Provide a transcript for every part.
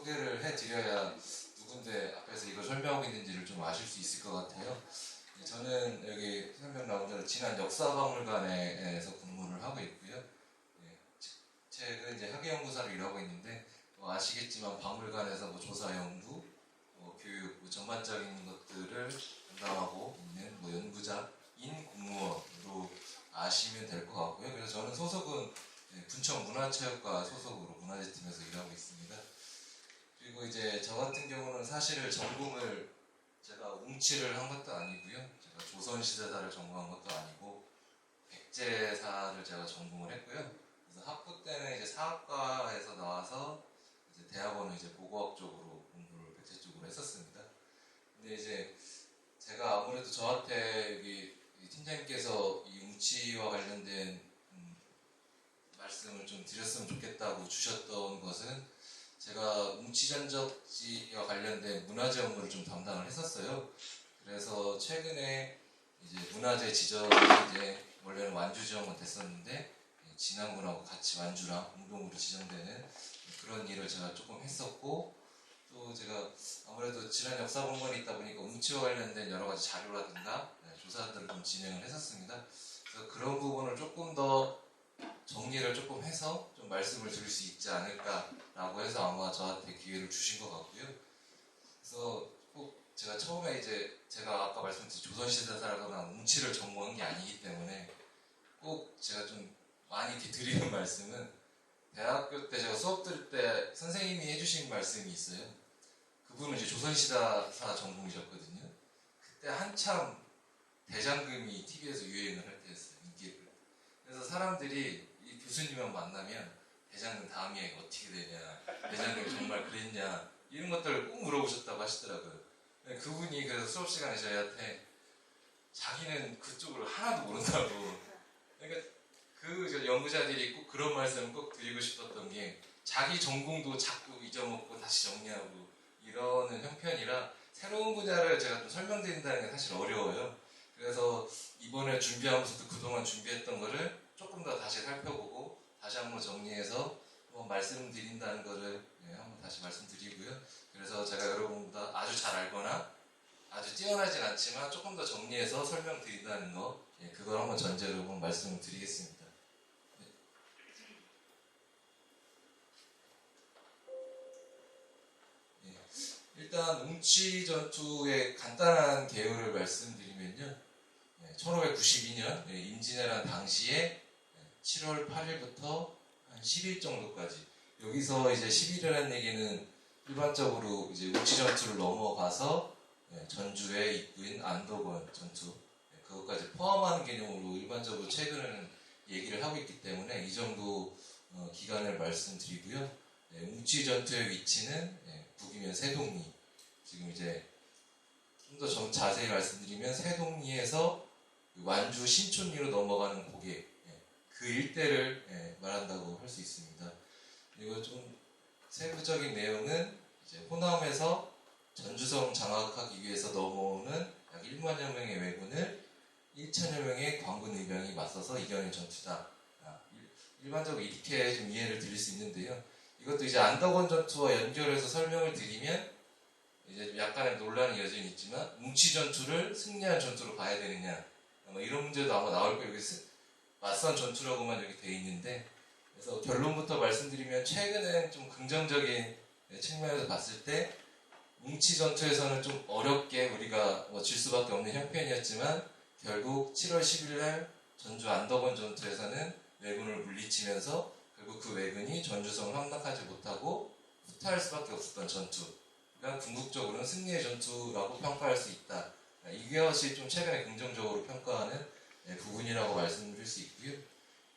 소개를 해드려야 누군데 앞에서 이걸 설명하고 있는지를 좀 아실 수 있을 것 같아요. 저는 여기 설명 나온 대로 진안 역사박물관에서 근무를 하고 있고요. 책은 이제 학예연구사로 일하고 있는데 아시겠지만 박물관에서 조사 연구, 교육, 전반적인 것들을 담당하고 있는 연구자인 공무원으로 아시면 될 것 같고요. 그래서 저는 소속은 분청문화체육과 소속으로 문화재팀에서 일하고 있습니다. 그리고 이제 저 같은 경우는 사실을 전공을 제가 웅치를 한 것도 아니고요. 제가 조선시대사를 전공한 것도 아니고 백제사를 제가 전공을 했고요. 그래서 학부 때는 이제 사학과에서 나와서 이제 대학원은 이제 고고학 쪽으로 공부를 백제 쪽으로 했었습니다. 근데 이제 제가 아무래도 저한테 여기 팀장님께서 이 웅치와 관련된 말씀을 좀 드렸으면 좋겠다고 주셨던 것은 제가 웅치전적지와 관련된 문화재 업무를 좀 담당을 했었어요. 그래서 최근에 이제 문화재 지정이 이제 원래는 완주 지정만 됐었는데 진안군하고 같이 완주랑 공동으로 지정되는 그런 일을 제가 조금 했었고, 또 제가 아무래도 진안 역사본관에 있다 보니까 웅치와 관련된 여러 가지 자료라든가 조사들을 좀 진행을 했었습니다. 그래서 그런 부분을 조금 더 정리를 조금 해서 좀 말씀을 드릴 수 있지 않을까라고 해서 아마 저한테 기회를 주신 것 같고요. 그래서 꼭 제가 처음에 이제 제가 아까 말씀드린 조선시대사라거나 웅치를 전공한 게 아니기 때문에 꼭 제가 좀 많이 이렇게 드리는 말씀은 대학교 때 제가 수업 들을 때 선생님이 해주신 말씀이 있어요. 그분은 이제 조선시대사 전공이셨거든요. 그때 한참 대장금이 TV에서 유행을 할 때였어요. 인기를. 그래서 사람들이 이 교수님만 만나면 대장금 다음 이야기가 어떻게 되냐, 대장금이 정말 그랬냐, 이런 것들을 꼭 물어보셨다고 하시더라고요. 그분이 그래서 수업 시간에 저희한테 자기는 그쪽을 하나도 모른다고. 그러니까 그 연구자들이 꼭 그런 말씀을 꼭 드리고 싶었던 게 자기 전공도 자꾸 잊어먹고 다시 정리하고 이러는 형편이라 새로운 분야를 제가 좀 설명드린다는 게 사실 어려워요. 그래서 이번에 준비하면서도 그동안 준비했던 거를 조금 더 다시 살펴보고 다시 한번 정리해서 한번 말씀드린다는 거를 한번 다시 말씀드리고요. 그래서 제가 여러분보다 아주 잘 알거나 아주 뛰어나진 않지만 조금 더 정리해서 설명드린다는 거, 그걸 한번 전제로 한번 말씀을 드리겠습니다. 일단 웅치 전투의 간단한 개요를 말씀드리면요. 1592년 임진왜란 당시에 7월 8일부터 한 10일 정도까지, 여기서 이제 10일이라는 얘기는 일반적으로 이제 웅치 전투를 넘어가서 전주의 입구인 안덕원 전투, 그것까지 포함하는 개념으로 일반적으로 최근에는 얘기를 하고 있기 때문에 이 정도 기간을 말씀드리고요. 웅치 전투의 위치는 북이면 세동리, 지금 이제 좀 더 자세히 말씀드리면 세동리에서 완주 신촌리로 넘어가는 고개, 그 일대를 말한다고 할 수 있습니다. 그리고 좀 세부적인 내용은 이제 호남에서 전주성 장악하기 위해서 넘어오는 약 1만여 명의 왜군을 1천여 명의 광군 의병이 맞서서 이겨낸 전투다. 일반적으로 이렇게 좀 이해를 드릴 수 있는데요. 이것도 이제 안덕원 전투와 연결해서 설명을 드리면 이제 약간의 논란이 여전히 있지만 웅치 전투를 승리한 전투로 봐야 되느냐, 이런 문제도 아마 나올 거예요. 여기 맞선 전투라고만 여기 돼 있는데, 그래서 결론부터 말씀드리면 최근엔 좀 긍정적인 측면에서 봤을 때 웅치 전투에서는 좀 어렵게 우리가 질 수밖에 없는 형편이었지만 결국 7월 10일 날 전주 안덕원 전투에서는 왜군을 물리치면서 결국 그 왜군이 전주성을 함락하지 못하고 후퇴할 수밖에 없었던 전투, 그러니까 궁극적으로는 승리의 전투라고 평가할 수 있다. 이것이 좀 최근에 긍정적으로 평가하는 부분이라고 말씀드릴 수 있고요.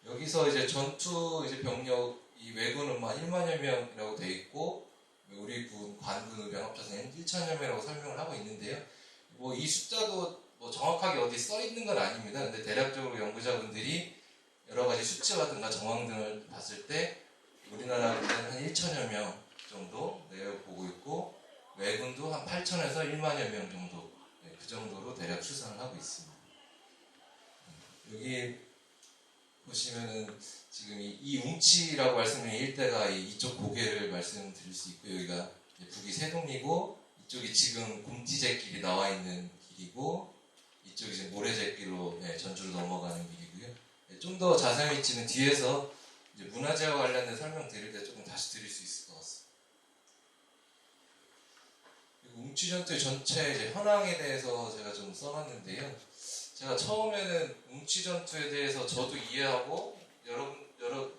여기서 이제 전투 이제 병력, 이 왜군은 1만여 명이라고 돼 있고 우리 군 관군 의병 합쳐서 1천여 명이라고 설명을 하고 있는데요. 이 숫자도 정확하게 어디 써 있는 건 아닙니다. 근데 대략적으로 연구자분들이 여러 가지 수치라든가 정황 등을 봤을 때 우리나라 군대는 한 1천여 명 정도 내보고 있고 왜군도 한 8천에서 1만여 명 정도, 그 정도로 대략 추산을 하고 있습니다. 여기 보시면은 지금 이 웅치라고 말씀드린 일대가 이쪽 고개를 말씀드릴 수 있고, 여기가 북이 세동이고, 이쪽이 지금 곰티제길이 나와 있는 길이고, 이쪽이 이제 모래제길로 전주로 넘어가는 길이고요. 좀 더 자세한 위치는 뒤에서 이제 문화재와 관련된 설명 드릴 때 조금 다시 드릴 수 있을 것 같습니다. 그리고 웅치전투의 전체 이제 현황에 대해서 제가 좀 써놨는데요. 제가 처음에는 웅치전투에 대해서 저도 이해하고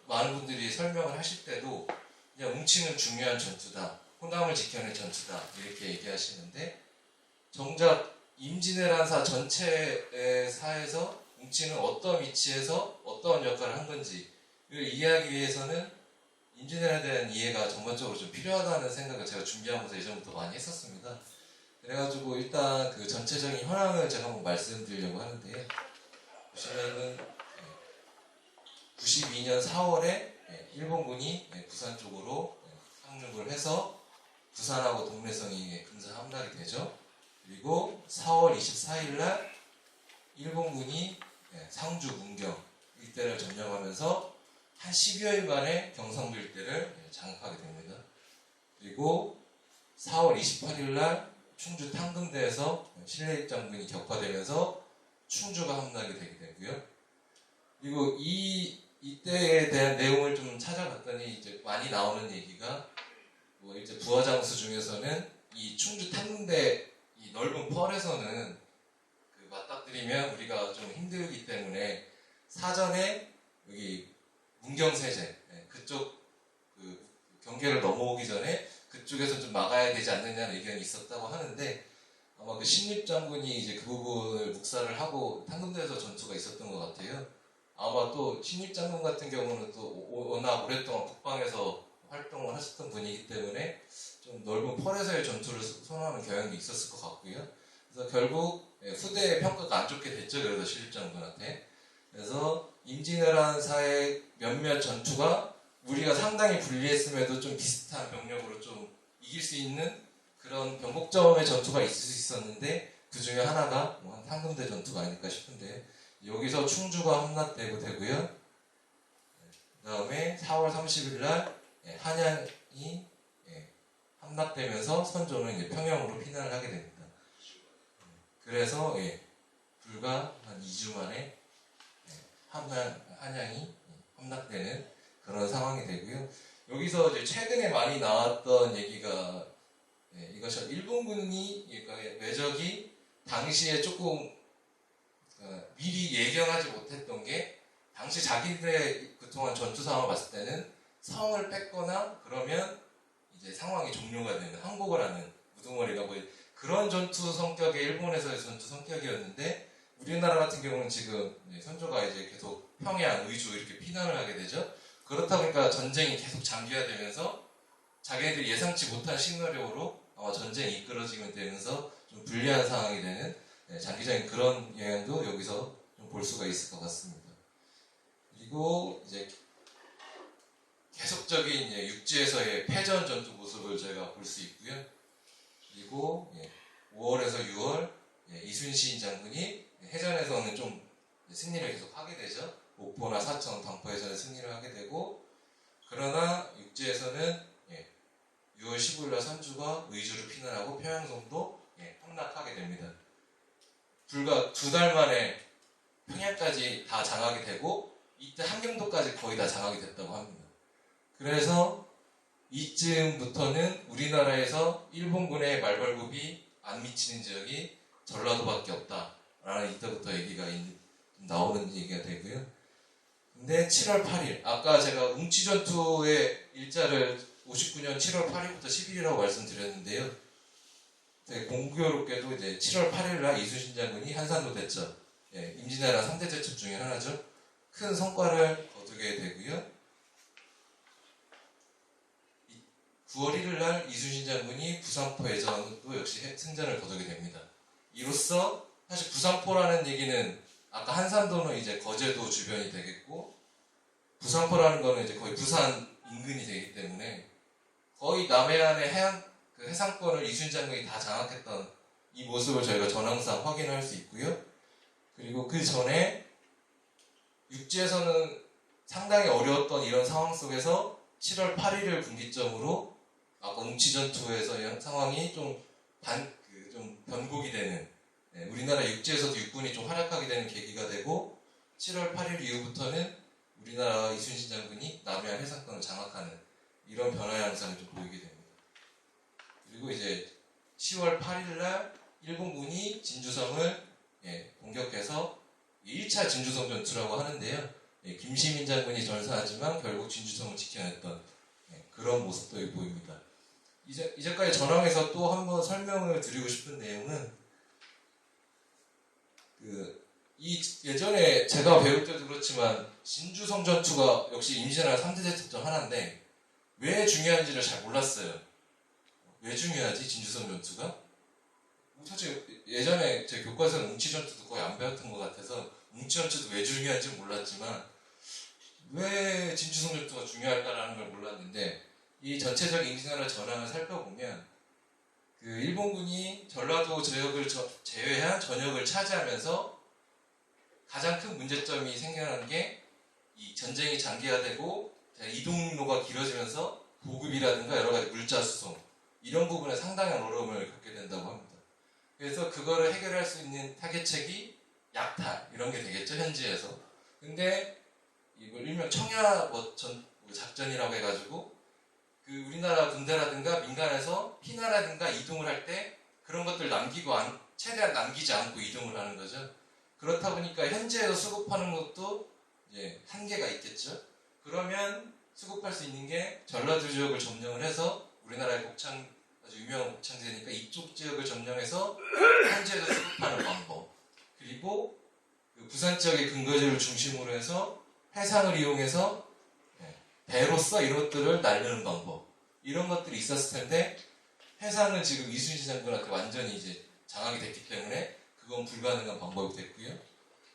많은 분들이 설명을 하실 때도 그냥 웅치는 중요한 전투다, 호남을 지켜낸 전투다 이렇게 얘기하시는데, 정작 임진왜란 사 전체의 사에서 웅치는 어떤 위치에서 어떤 역할을 한 건지 이걸 이해하기 위해서는 임진왜란에 대한 이해가 전반적으로 좀 필요하다는 생각을 제가 준비하면서 예전부터 많이 했었습니다. 그래가지고 일단 그 전체적인 현황을 제가 한번 말씀드리려고 하는데요. 보시면은 92년 4월에 일본군이 부산 쪽으로 상륙을 해서 부산하고 동래성이 금세 함락이 되죠. 그리고 4월 24일 날 일본군이 상주, 문경 일대를 점령하면서 한 10여일 만에 경상도 일대를 장악하게 됩니다. 그리고 4월 28일 날 충주 탕금대에서 신래익 장군이 격파되면서 충주가 함락이 되게 되고요. 그리고 이때에 대한 내용을 좀 찾아봤더니 이제 많이 나오는 얘기가 뭐 이제 부하장수 중에서는 이 충주 탕금대 이 넓은 펄에서는 그 맞닥뜨리면 우리가 좀 힘들기 때문에 사전에 여기 문경세제 그쪽 그 경계를 넘어오기 전에 그쪽에서 좀 막아야 되지 않느냐는 의견이 있었다고 하는데, 아마 그 신립장군이 이제 그 부분을 묵살을 하고 탕금대에서 전투가 있었던 것 같아요. 아마 또 신립장군 같은 경우는 또 워낙 오랫동안 국방에서 활동을 하셨던 분이기 때문에 좀 넓은 펄에서의 전투를 선호하는 경향도 있었을 것 같고요. 그래서 결국 후대의 평가가 안 좋게 됐죠. 그래서 신립장군한테. 그래서 임진왜란사의 몇몇 전투가 우리가 상당히 불리했음에도 좀 비슷한 병력으로 좀 이길 수 있는 그런 변곡점의 전투가 있을 수 있었는데, 그 중에 하나가 뭐 탕금대 전투가 아닐까 싶은데, 여기서 충주가 함락되고 되고요. 그 다음에 4월 30일 날 한양이 함락되면서 선조는 이제 평양으로 피난을 하게 됩니다. 그래서 불과 한 2주 만에 한양이 함락되는 그런 상황이 되고요. 여기서 이제 최근에 많이 나왔던 얘기가 이것이 일본군이 외적이 당시에 조금 미리 예견하지 못했던 게, 당시 자기들의 그동안 전투 상황을 봤을 때는 성을 뺏거나 그러면 이제 상황이 종료가 되는, 항복을 하는 우두머리가 뭐 그런 전투 성격의 일본에서의 전투 성격이었는데, 우리나라 같은 경우는 지금 선조가 이제 계속 평양, 의주 이렇게 피난을 하게 되죠. 그렇다 보니까 전쟁이 계속 장기화되면서 자기네들이 예상치 못한 시나리오로 전쟁이 이끌어지게 되면서 좀 불리한 상황이 되는 장기적인 그런 영향도 여기서 좀 볼 수가 있을 것 같습니다. 그리고 이제 계속적인 육지에서의 패전 전투 모습을 저희가 볼 수 있고요. 그리고 5월에서 6월 이순신 장군이 해전에서는 좀 승리를 계속 하게 되죠. 옥포나 사천, 당포해전에 승리를 하게 되고, 그러나 육지에서는 6월 15일 날 선주가 의주를 피난하고 평양성도 함락하게 됩니다. 불과 2달 만에 평양까지 다 장악이 되고, 이때 함경도까지 거의 다 장악이 됐다고 합니다. 그래서 이쯤부터는 우리나라에서 일본군의 말발굽이 안 미치는 지역이 전라도밖에 없다라는, 이때부터 얘기가 나오는 얘기가 되고요. 근데 7월 8일, 아까 제가 웅치전투의 일자를 59년 7월 8일부터 10일이라고 말씀드렸는데요. 되게 공교롭게도 이제 7월 8일 날 이순신 장군이 한산도 대첩, 임진왜란 3대 대첩 중에 하나죠. 큰 성과를 거두게 되고요. 9월 1일 날 이순신 장군이 부산포 해전도 역시 승전을 거두게 됩니다. 이로써 사실 부산포라는 얘기는 아까 한산도는 이제 거제도 주변이 되겠고, 부산포라는 거는 이제 거의 부산 인근이 되기 때문에 거의 남해안의 그 해상권을 이순신 장군이 다 장악했던 이 모습을 저희가 전황상 확인할 수 있고요. 그리고 그 전에 육지에서는 상당히 어려웠던 이런 상황 속에서 7월 8일을 분기점으로 아까 웅치전투에서의 상황이 좀 변곡이 되는, 우리나라 육지에서도 육군이 좀 활약하게 되는 계기가 되고, 7월 8일 이후부터는 우리나라 이순신 장군이 남해안 해상권을 장악하는 이런 변화 양상을 좀 보이게 됩니다. 그리고 이제 10월 8일 날 일본군이 진주성을 공격해서 1차 진주성 전투라고 하는데요. 김시민 장군이 전사하지만 결국 진주성을 지켜냈던 그런 모습도 보입니다. 이제까지 전황에서 또 한번 설명을 드리고 싶은 내용은 예전에 제가 배울 때도 그렇지만 진주성 전투가 역시 임진왜란 3대 대첩전 하나인데 왜 중요한지를 잘 몰랐어요. 왜 중요하지 진주성 전투가? 사실 예전에 제 교과서는 웅치전투도 거의 안 배웠던 것 같아서 웅치전투도 왜 중요한지 몰랐지만 왜 진주성 전투가 중요할까라는 걸 몰랐는데 이 전체적인 임진왜란 전황을 살펴보면 일본군이 전라도 지역을 제외한 전역을 차지하면서 가장 큰 문제점이 생겨난 게 이 전쟁이 장기화되고 이동로가 길어지면서 보급이라든가 여러 가지 물자 수송 이런 부분에 상당한 어려움을 겪게 된다고 합니다. 그래서 그거를 해결할 수 있는 타겟책이 약탈 이런 게 되겠죠 현지에서. 근데 이걸 일명 청야 작전이라고 해가지고 우리나라 군대라든가 민간에서 피난이라든가 이동을 할 때 그런 것들 최대한 남기지 않고 이동을 하는 거죠. 그렇다 보니까 현지에서 수급하는 것도 이제 한계가 있겠죠. 그러면 수급할 수 있는 게 전라도 지역을 점령을 해서 우리나라의 아주 유명한 곡창제니까 이쪽 지역을 점령해서 현지에서 수급하는 방법, 그리고 부산 지역의 근거지를 중심으로 해서 해상을 이용해서 배로서 이런 것들을 날리는 방법, 이런 것들이 있었을 텐데 해상은 지금 이순신 장군한테 완전히 이제 장악이 됐기 때문에 그건 불가능한 방법이 됐고요.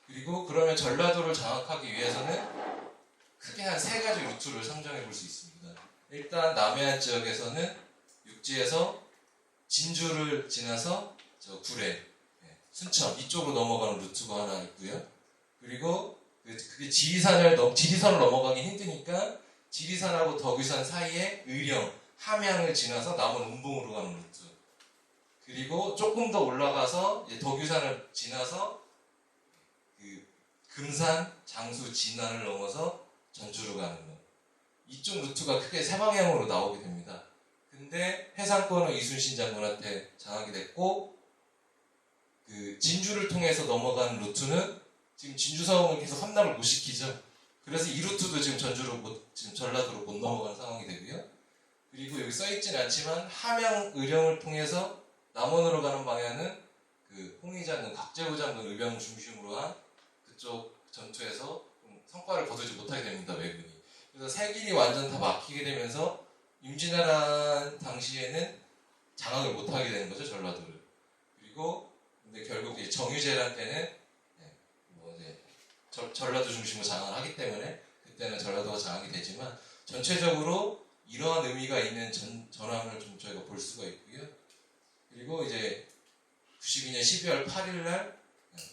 그리고 그러면 전라도를 장악하기 위해서는 크게 한 3가지 루트를 상정해 볼 수 있습니다. 일단 남해안 지역에서는 육지에서 진주를 지나서 구례, 순천 이쪽으로 넘어가는 루트가 하나 있고요. 그리고 그게 지리산을 넘어가기 힘드니까 지리산하고 덕유산 사이에 의령, 함양을 지나서 남원 운봉으로 가는 루트. 그리고 조금 더 올라가서 덕유산을 지나서 금산, 장수, 진안을 넘어서 전주로 가는 것. 이쪽 루트가 크게 3방향으로 나오게 됩니다. 근데 해상권은 이순신 장군한테 장악이 됐고 진주를 통해서 넘어가는 루트는 지금 진주성을 계속 함락을 못 시키죠. 그래서 이 루트도 지금 지금 전라도로 못 넘어가는 상황이 되고요. 그리고 여기 써있진 않지만 함양 의령을 통해서 남원으로 가는 방향은 홍위 장군, 각제우 장군 의병 중심으로 한 그쪽 전투에서 성과를 거두지 못하게 됩니다. 왜군이. 그래서 세 길이 완전 다 막히게 되면서 임진왜란 당시에는 장악을 못하게 되는 거죠. 전라도를. 그리고 근데 결국 정유재란 때는 전라도 중심으로 장악을 하기 때문에 그때는 전라도가 장악이 되지만 전체적으로 이러한 의미가 있는 전황을 좀 저희가 볼 수가 있고요. 그리고 이제 92년 12월 8일 날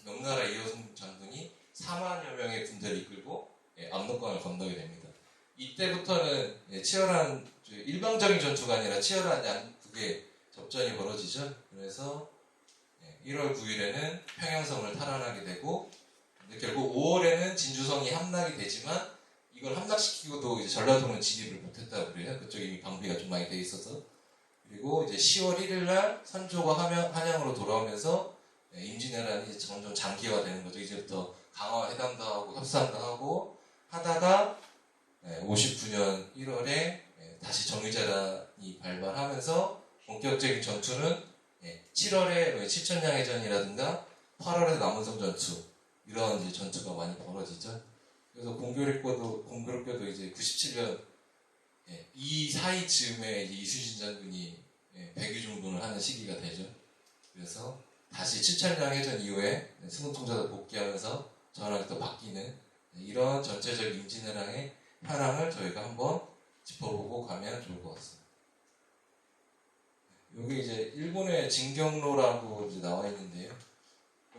명나라 이호성 장군이 4만여 명의 군대를 이끌고 압록강을 건너게 됩니다. 이때부터는 치열한 일방적인 전투가 아니라 치열한 양국의 접전이 벌어지죠. 그래서 1월 9일에는 평양성을 탈환하게 되고 결국 5월에는 진주성이 함락이 되지만 이걸 함락시키고도 이제 전라도는 진입을 못했다고 그래요. 그쪽에 이미 방비가 좀 많이 돼 있어서. 그리고 이제 10월 1일 날 선조가 한양으로 돌아오면서 임진왜란이 이제 점점 장기화되는 거죠. 이제부터 강화 회담도 하고 협상도 하고 하다가 59년 1월에 다시 정유재란이 발발하면서 본격적인 전투는 7월에 칠천량해전이라든가 8월에 남은성 전투 이런 이제 전투가 많이 벌어지죠. 그래서 공교롭게도 이제 97년 이 사이 즈음에 이순신 장군이 백의종군을 하는 시기가 되죠. 그래서 다시 칠천량해전 이후에 승훈통자도 복귀하면서 전황이 또 바뀌는 이런 전체적 임진왜란의 현황을 저희가 한번 짚어보고 가면 좋을 것 같습니다. 여기 이제 일본의 진경로라고 이제 나와 있는데요.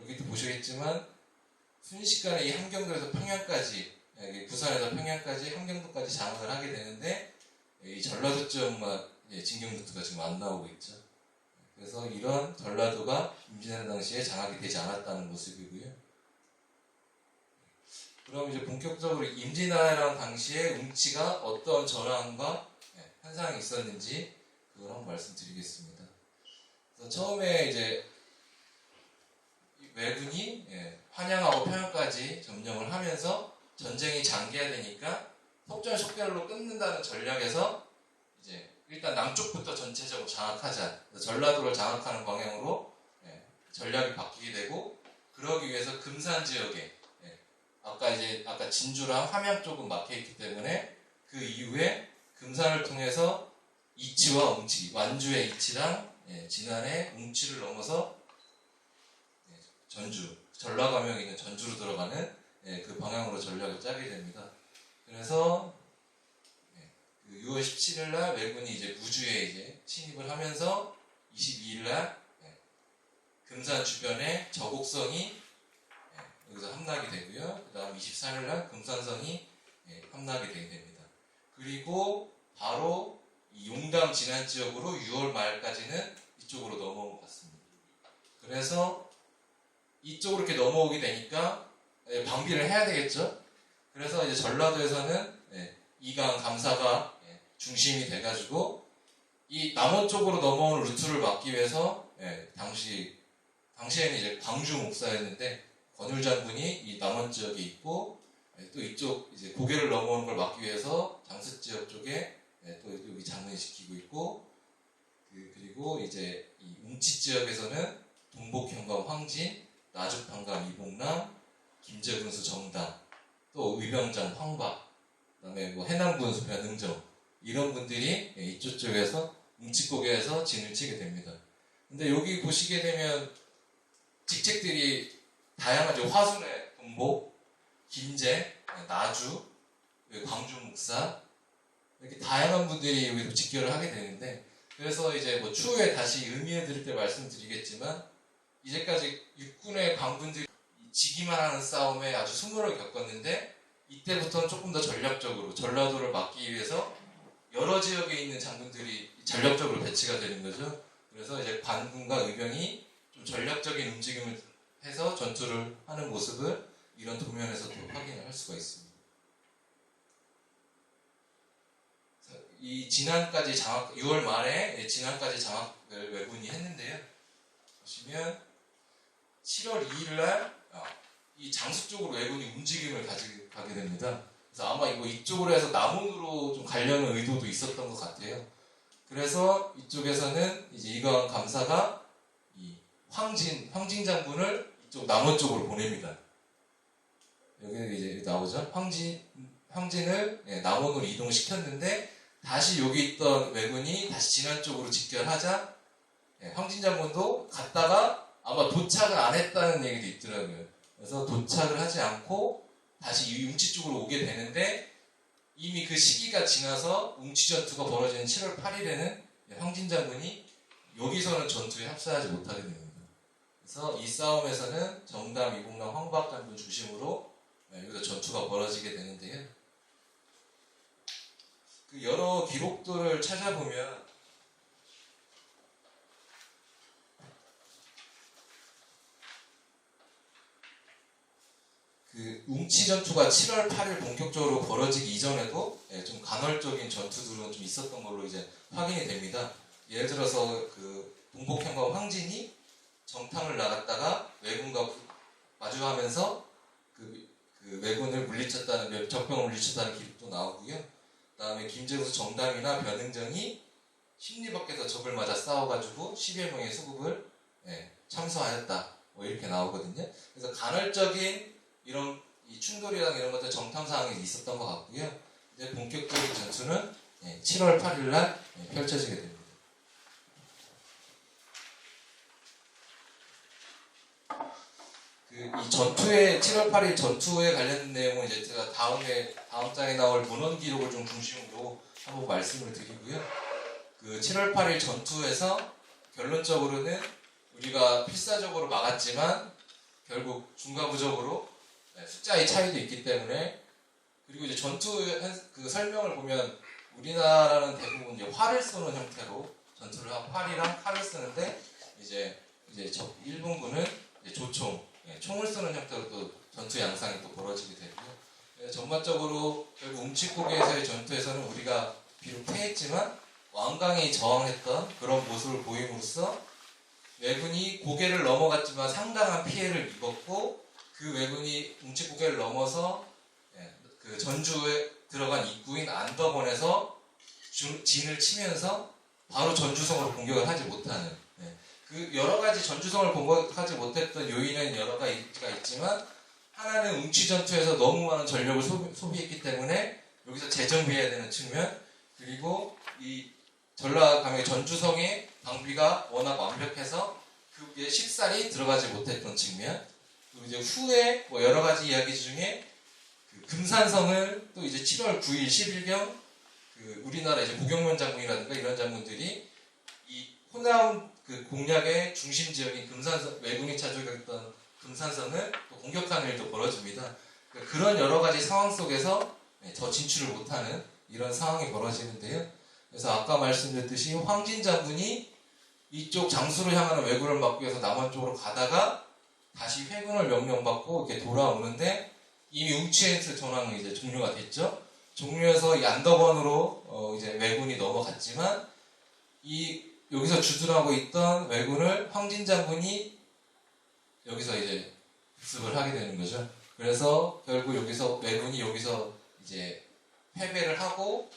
여기도 보시겠지만 순식간에 이 함경도에서 평양까지, 부산에서 평양까지 함경도까지 장악을 하게 되는데 이 전라도 지역만 진경 루트가 지금 안 나오고 있죠. 그래서 이런 전라도가 임진왜란 당시에 장악이 되지 않았다는 모습이고요. 그럼 이제 본격적으로 임진왜란 당시에 웅치가 어떤 전황과 현상이 있었는지 그걸 한번 말씀드리겠습니다. 그래서 처음에 이제 왜군이 한양하고 평양까지 점령을 하면서 전쟁이 장기화되니까 속전속결로 끊는다는 전략에서 이제 일단 남쪽부터 전체적으로 장악하자. 전라도를 장악하는 방향으로 전략이 바뀌게 되고, 그러기 위해서 금산 지역에 아까 진주랑 함양 쪽은 막혀 있기 때문에 그 이후에 금산을 통해서 이치와 웅치, 완주의 이치랑 진안의 웅치를 넘어서 전주, 전라감형에 있는 전주로 들어가는 그 방향으로 전략을 짜게 됩니다. 그래서 6월 17일 날 왜군이 이제 무주에 이제 침입을 하면서 22일 날 금산 주변에 저곡성이 여기서 함락이 되고요. 그 다음 23일 날 금산성이 함락이 되게 됩니다. 그리고 바로 이 용담 진안 지역으로 6월 말까지는 이쪽으로 넘어온 것 같습니다. 그래서 이쪽으로 이렇게 넘어오게 되니까 방비를 해야 되겠죠. 그래서 이제 전라도에서는 이강 감사가 중심이 돼가지고 이 남원 쪽으로 넘어오는 루트를 막기 위해서 당시에는 이제 광주 목사였는데 권율 장군이 이 남원 지역에 있고, 또 이쪽 이제 고개를 넘어오는 걸 막기 위해서 장수 지역 쪽에 또 여기 장군이 지키고 있고, 그리고 이제 이 웅치 지역에서는 동복현감 황진, 나죽판감 이봉남, 김제군수 정당, 또 의병장 황박, 그다음에 뭐 해남군수 변흥정, 이런 분들이 이쪽 쪽에서 웅치고개에서 진을 치게 됩니다. 근데 여기 보시게 되면 직책들이 다양하죠. 화순의 동복, 김제, 나주, 광주 목사, 이렇게 다양한 분들이 여기서 직결을 하게 되는데, 그래서 이제 뭐 추후에 다시 의미해 드릴 때 말씀드리겠지만, 이제까지 육군의 관군들이 지기만 하는 싸움에 아주 승부를 겪었는데, 이때부터는 조금 더 전략적으로 전라도를 막기 위해서 여러 지역에 있는 장군들이 전략적으로 배치가 되는 거죠. 그래서 이제 관군과 의병이 좀 전략적인 움직임을 해서 전투를 하는 모습을 이런 도면에서도 확인을 할 수가 있습니다. 이 진안까지 6월 말에 진안까지 장악을 왜군이 했는데요. 보시면 7월 2일 날 이 장수 쪽으로 왜군이 움직임을 가게 됩니다. 그래서 아마 이쪽으로 해서 남원으로 좀 가려는 의도도 있었던 것 같아요. 그래서 이쪽에서는 이제 이광 감사가 이 황진 장군을 이쪽 남원 쪽으로 보냅니다. 여기 이제 나오죠. 황진을 남원으로 이동시켰는데, 다시 여기 있던 왜군이 다시 진안 쪽으로 직결하자 황진 장군도 갔다가 아마 도착을 안 했다는 얘기도 있더라고요. 그래서 도착을 하지 않고 다시 이 웅치 쪽으로 오게 되는데, 이미 그 시기가 지나서 웅치 전투가 벌어지는 7월 8일에는 황진 장군이 여기서는 전투에 합사하지 못하게 됩니다. 그래서 이 싸움에서는 정담, 이봉남, 황박 장군 중심으로 여기서 전투가 벌어지게 되는데요. 그 여러 기록들을 찾아보면 그 웅치 전투가 7월 8일 본격적으로 벌어지기 이전에도 좀 간헐적인 전투들은 좀 있었던 걸로 이제 확인이 됩니다. 예를 들어서 그 동복현과 황진이 정탐을 나갔다가 왜군과 마주하면서 그 왜군을 물리쳤다는, 적병을 물리쳤다는 기록도 나오고요. 그 다음에 김제군수 정담이나 변흥정이 심리 밖에서 적을 맞아 싸워가지고 10여 명의 수급을 참수하였다, 뭐 이렇게 나오거든요. 그래서 간헐적인 이런 이 충돌이랑 이런 것들 정탐 사항이 있었던 것 같고요. 이제 본격적인 전투는 7월 8일 날 펼쳐지게 됩니다. 이 전투에 7월 8일 전투에 관련된 내용은 이제 제가 다음 장에 나올 문헌 기록을 좀 중심으로 한번 말씀을 드리고요. 그 7월 8일 전투에서 결론적으로는 우리가 필사적으로 막았지만 결국 중과부적으로 숫자의 차이도 있기 때문에. 그리고 이제 전투 그 설명을 보면 우리나라는 대부분 이제 활을 쏘는 형태로 전투를 하고 활이랑 칼을 쓰는데 이제 일본군은 이제 조총, 총을 쏘는 형태로 또 전투 양상이 또 벌어지게 되고요. 전반적으로 결국 웅치고개에서의 전투에서는 우리가 비록 패했지만 완강히 저항했던 그런 모습을 보임으로써 왜군이 고개를 넘어갔지만 상당한 피해를 입었고, 그 왜군이 웅치고개를 넘어서 그 전주에 들어간 입구인 안덕원에서 진을 치면서 바로 전주성으로 공격을 하지 못하는, 그 여러 가지 전주성을 공격하지 못했던 요인은 여러 가지가 있지만, 하나는 웅치 전투에서 너무 많은 전력을 소비했기 때문에 여기서 재정비해야 되는 측면, 그리고 이 전라감의 전주성의 방비가 워낙 완벽해서 그게 쉽사리 들어가지 못했던 측면, 그리고 이제 후에 뭐 여러 가지 이야기 중에 그 금산성을 또 이제 7월 9일 10일경 그 우리나라 이제 고경면 장군이라든가 이런 장군들이 이 호남 그 공략의 중심 지역인 금산성, 왜군이 차지했던 금산성을 또 공격하는 일도 벌어집니다. 그러니까 그런 여러 가지 상황 속에서 더 진출을 못하는 이런 상황이 벌어지는데요. 그래서 아까 말씀드렸듯이 황진 장군이 이쪽 장수를 향하는 왜군을 막기 위해서 남원 쪽으로 가다가 다시 회군을 명령받고 이렇게 돌아오는데, 이미 웅치에서 전황은 이제 종료가 됐죠. 종료해서 이 안덕원으로 이제 왜군이 넘어갔지만, 여기서 주둔하고 있던 왜군을 황진 장군이 여기서 이제 습을 하게 되는 거죠. 그래서 결국 여기서 왜군이 여기서 이제 패배를 하고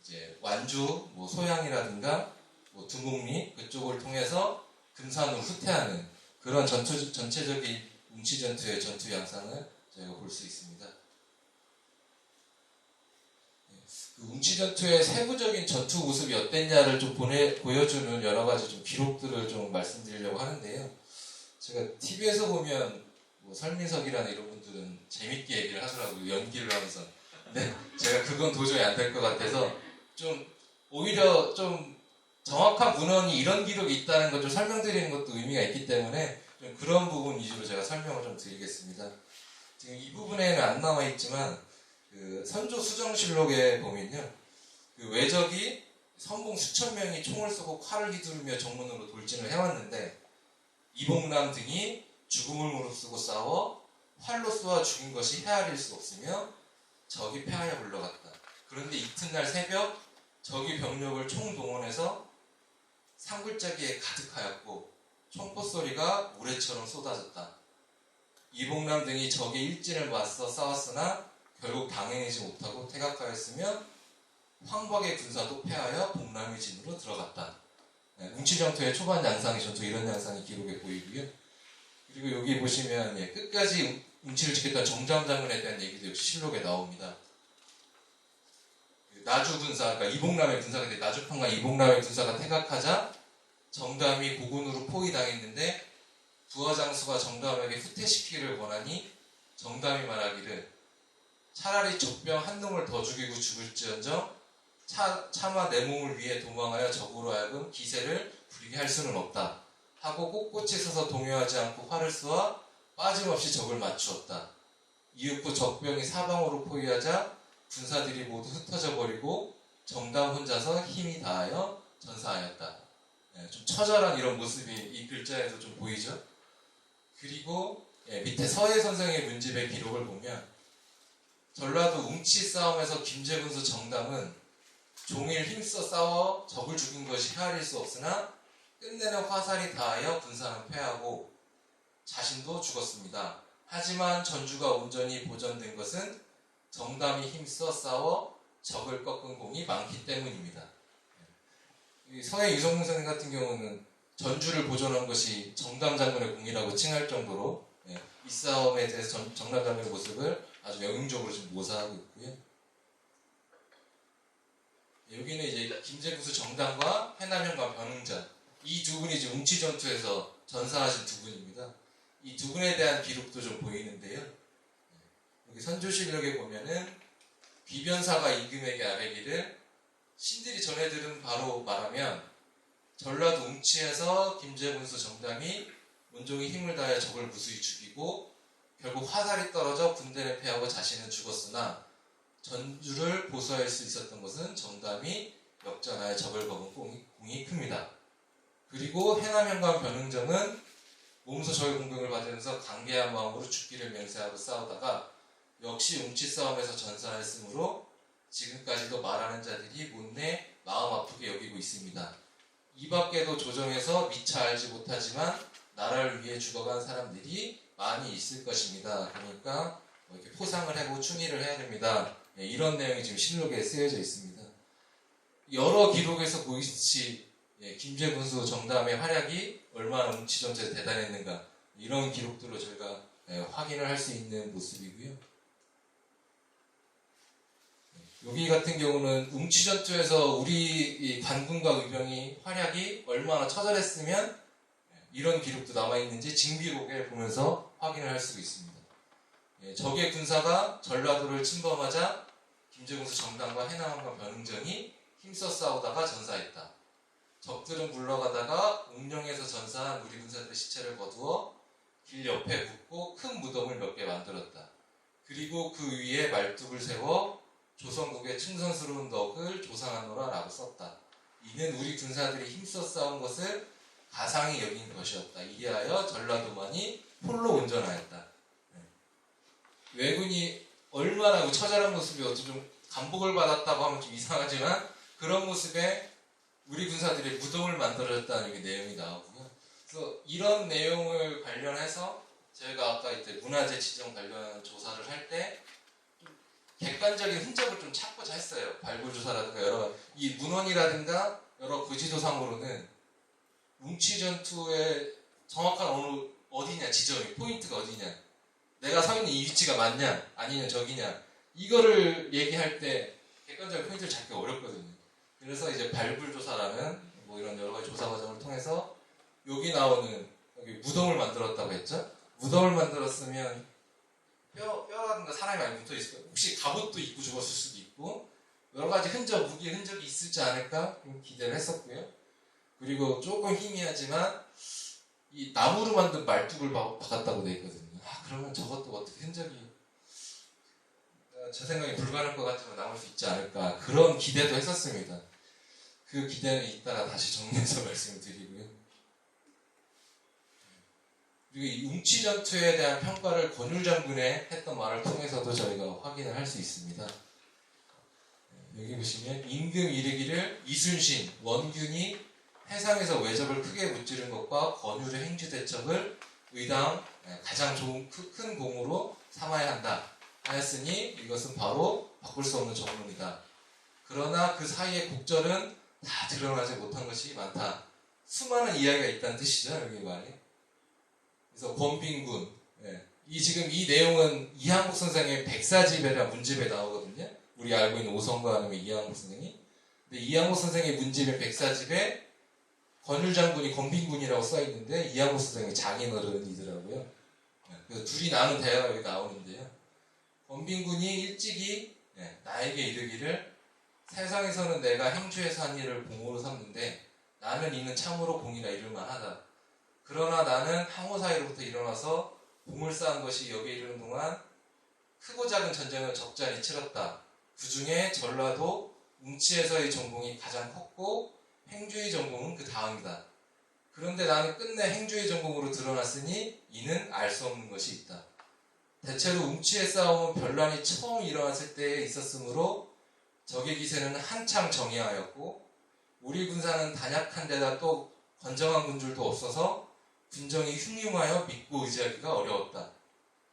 이제 완주, 뭐 소양이라든가 뭐 두목리 그쪽을 통해서 금산으로 후퇴하는 그런 전체적인 웅치 전투의 전투 양상을 저희가 볼 수 있습니다. 그 웅치 전투의 세부적인 전투 모습이 어땠냐를 좀 보여주는 여러 가지 좀 기록들을 좀 말씀드리려고 하는데요. 제가 TV에서 보면 뭐 설민석이라는 이런 분들은 재밌게 얘기를 하더라고요. 연기를 하면서. 근데 제가 그건 도저히 안 될 것 같아서 좀 오히려 좀 정확한 문헌이 이런 기록이 있다는 걸 좀 설명드리는 것도 의미가 있기 때문에 좀 그런 부분 위주로 제가 설명을 좀 드리겠습니다. 지금 이 부분에는 안 나와 있지만 그 선조 수정실록에 보면요, 그 왜적이 선봉 수천 명이 총을 쏘고 칼을 휘두르며 정문으로 돌진을 해왔는데 이봉남 등이 죽음을 무릅쓰고 싸워 활로 쏘아 죽인 것이 헤아릴 수 없으며 적이 패하여 물러갔다. 그런데 이튿날 새벽 적이 병력을 총동원해서 산굴짜기에 가득하였고 총포 소리가 우레처럼 쏟아졌다. 이봉남 등이 적의 일진을 맞서 싸웠으나 결국 당해내지 못하고 퇴각하였으며 황박의 군사도 패하여 봉남의 진으로 들어갔다. 웅치 전투의 초반 양상이 전투 이런 양상이 기록에 보이고요. 그리고 여기 보시면 끝까지 웅치를 지켰던 정장 장군에 대한 얘기도 역시 실록에 나옵니다. 나주 군사, 그러니까 이봉남의 군사가 있는데 나주판과 이봉남의 군사가 퇴각하자 정담이 고군으로 포위당했는데 부하장수가 정담에게 후퇴시키기를 원하니 정담이 말하기를 차라리 적병 한 놈을 더 죽이고 죽을지언정 차마 내 몸을 위해 도망하여 적으로 하여금 기세를 부리게 할 수는 없다 하고 꼿꼿이 서서 동요하지 않고 활을 쏘아 빠짐없이 적을 맞추었다. 이윽고 적병이 사방으로 포위하자 군사들이 모두 흩어져 버리고 정담 혼자서 힘이 다하여 전사하였다. 좀 처절한 이런 모습이 이 글자에도 좀 보이죠. 그리고 밑에 서해 선생의 문집의 기록을 보면 전라도 웅치 싸움에서 김제군수 정담은 종일 힘써 싸워 적을 죽인 것이 헤아릴 수 없으나 끝내는 화살이 닿하여 군사는 패하고 자신도 죽었습니다. 하지만 전주가 온전히 보존된 것은 정담이 힘써 싸워 적을 꺾은 공이 많기 때문입니다. 서해 유성문 선생 같은 경우는 전주를 보존한 것이 정담 장군의 공이라고 칭할 정도로 이 싸움에 대해서 정담 장군의 모습을 아주 명용적으로 지금 묘사하고 있고요. 여기는 이제 김제군수 정담과 해남현과 변흥자 이 두 분이 지금 웅치 전투에서 전사하신 두 분입니다. 이 두 분에 대한 기록도 좀 보이는데요. 여기 선조실록에 보면은 귀변사가 임금에게 아뢰기를 신들이 전해들은 바로 말하면 전라도 웅치에서 김제군수 정담이 온종일 힘을 다해 적을 무수히 죽이고 결국 화살이 떨어져 군대는 패하고 자신은 죽었으나 전주를 보수할 수 있었던 것은 정담이 역전하여 적을 거은 공이 큽니다. 그리고 해남현관 변흥정은 몸소 적의 공격을 받으면서 강개한 마음으로 죽기를 맹세하고 싸우다가 역시 웅치 싸움에서 전사했으므로 지금까지도 말하는 자들이 못내 마음 아프게 여기고 있습니다. 이 밖에도 조정에서 미처 알지 못하지만 나라를 위해 죽어간 사람들이 많이 있을 것입니다. 그러니까 이렇게 포상을 하고 충의를 해야 됩니다. 이런 내용이 지금 실록에 쓰여져 있습니다. 여러 기록에서 보이듯이 김제 군수 정담의 활약이 얼마나 웅치 전투에 대단했는가 이런 기록들로 저희가 확인을 할 수 있는 모습이고요. 여기 같은 경우는 웅치 전투에서 우리 관군과 의병이 활약이 얼마나 처절했으면 이런 기록도 남아있는지 징비록에 보면서 확인을 할 수 있습니다. 적의 군사가 전라도를 침범하자 김제군수 정담과 해남과 변흥정이 힘써 싸우다가 전사했다. 적들은 물러가다가 웅령에서 전사한 우리 군사들의 시체를 거두어 길 옆에 붓고 큰 무덤을 몇 개 만들었다. 그리고 그 위에 말뚝을 세워 조선국의 충성스러운 덕을 조상하노라 라고 썼다. 이는 우리 군사들이 힘써 싸운 것을 가상히 여긴 것이었다. 이리하여 전라도만이 홀로 온전하였다. 왜군이 얼마나 처절한 모습이 어찌 좀 감복을 받았다고 하면 좀 이상하지만 그런 모습에 우리 군사들이 무덤을 만들어졌다는 내용이 나오고요. 그래서 이런 내용을 관련해서 저희가 아까 이제 문화재 지정 관련 조사를 할 때 객관적인 흔적을 좀 찾고자 했어요. 발굴조사라든가 여러 이 문헌이라든가 여러 고지도상으로는 웅치 전투의 정확한 어디냐 지점이 포인트가 어디냐 내가 서 있는 이 위치가 맞냐 아니냐 저기냐 이거를 얘기할 때 객관적인 포인트를 찾기 어렵거든요. 그래서 이제 발굴조사라는 뭐 이런 여러 가지 조사 과정을 통해서 여기 나오는 여기 무덤을 만들었다고 했죠. 무덤을 만들었으면 뼈라든가 사람이 많이 붙어 있을 거예요. 혹시 갑옷도 입고 죽었을 수도 있고 여러 가지 무기의 흔적이 있을지 않을까 기대를 했었고요. 그리고 조금 희미하지만 이 나무로 만든 말뚝을 박았다고 되어 있거든요. 그러면 저것도 어떻게 흔적이 제 생각에 불가능할 것 같지만 남을 수 있지 않을까 그런 기대도 했었습니다. 그 기대는 이따가 다시 정리해서 말씀을 드리고요. 그리고 이 웅치 전투에 대한 평가를 권율 장군의 했던 말을 통해서도 저희가 확인을 할 수 있습니다. 여기 보시면 임금 이르기를 이순신, 원균이 해상에서 외적을 크게 무찌른 것과 권율의 행주 대첩을 의당 가장 큰 공으로 삼아야 한다 하였으니 이것은 바로 바꿀 수 없는 정론이다. 그러나 그 사이의 곡절은 다 드러나지 못한 것이 많다. 수많은 이야기가 있다는 뜻이죠. 여기 말이. 그래서 권빈군 지금 이 내용은 이항복 선생의 백사집에라 문집에 나오거든요. 우리 알고 있는 오성과 아니면 이항복 선생이. 근데 이항복 선생의 문집의 백사집에 권율 장군이 권빈군이라고 써있는데 이항복 선생이 장인어른이더라고요. 그래서 둘이 나눈 대화가 여기 나오는데요. 권빈군이 일찍이 나에게 이르기를 세상에서는 내가 행주에서 한 일을 공으로 삼는데 나는 이는 참으로 공이라 이를만하다. 그러나 나는 항호 사이로부터 일어나서 공을 쌓은 것이 여기에 이르는 동안 크고 작은 전쟁을 적잖이 치렀다. 그 중에 전라도 웅치에서의 전공이 가장 컸고 행주의 전공은 그 다음이다. 그런데 나는 끝내 행주의 전공으로 드러났으니 이는 알 수 없는 것이 있다. 대체로 웅치의 싸움은 변란이 처음 일어났을 때에 있었으므로 적의 기세는 한창 정예하였고 우리 군사는 단약한 데다 또 건장한 군줄도 없어서 군정이 흉흉하여 믿고 의지하기가 어려웠다.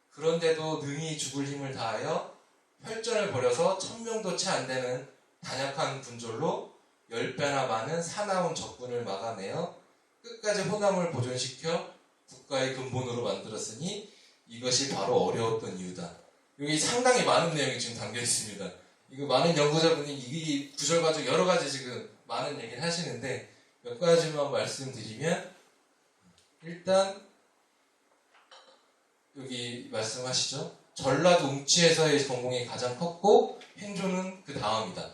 그런데도 능히 죽을 힘을 다하여 혈전을 벌여서 1000명도 채 안 되는 단약한 군졸로 10배나 많은 사나운 적군을 막아내어 끝까지 호남을 보존시켜 국가의 근본으로 만들었으니 이것이 바로 어려웠던 이유다. 여기 상당히 많은 내용이 지금 담겨 있습니다. 이거 많은 연구자분이 이 구절 가지고 여러 가지 지금 많은 얘기를 하시는데 몇 가지만 말씀드리면 일단 여기 말씀하시죠. 전라도 웅치에서의 전공이 가장 컸고 행주는 그 다음이다.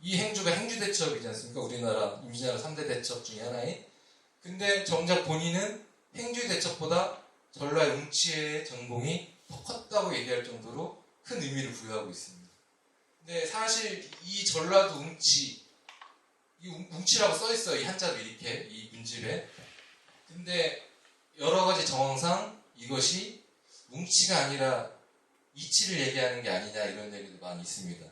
이 행주가 행주대첩이지 않습니까? 우리나라 임진왜란 3대 대첩 중에 하나인. 근데 정작 본인은 행주대첩보다 전라 웅치의 전공이 더 컸다고 얘기할 정도로 큰 의미를 부여하고 있습니다. 근데 사실 이 전라도 웅치, 이 웅치라고 써있어요. 이 한자로 이렇게, 이 문집에. 근데 여러 가지 정황상 이것이 웅치가 아니라 이치를 얘기하는 게 아니냐 이런 얘기도 많이 있습니다.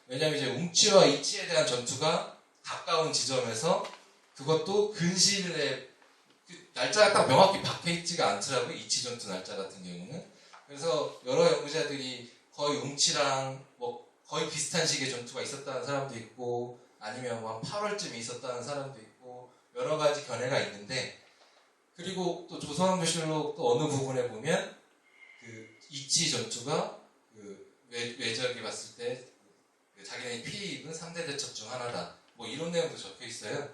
왜냐하면 이제 웅치와 이치에 대한 전투가 가까운 지점에서 그것도 근시일에 날짜가 딱 명확히 박혀있지가 않더라고요. 이치 전투 날짜 같은 경우는. 그래서 여러 연구자들이 거의 웅치랑 뭐 거의 비슷한 시기의 전투가 있었다는 사람도 있고 아니면 뭐 한 8월쯤에 있었다는 사람도 있고 여러 가지 견해가 있는데 그리고 또 조선왕조실록 또 어느 부분에 보면 그 이치 전투가 그 외적이 봤을 때 자기네이 피해 입은 3대 대첩 중 하나다. 뭐 이런 내용도 적혀 있어요.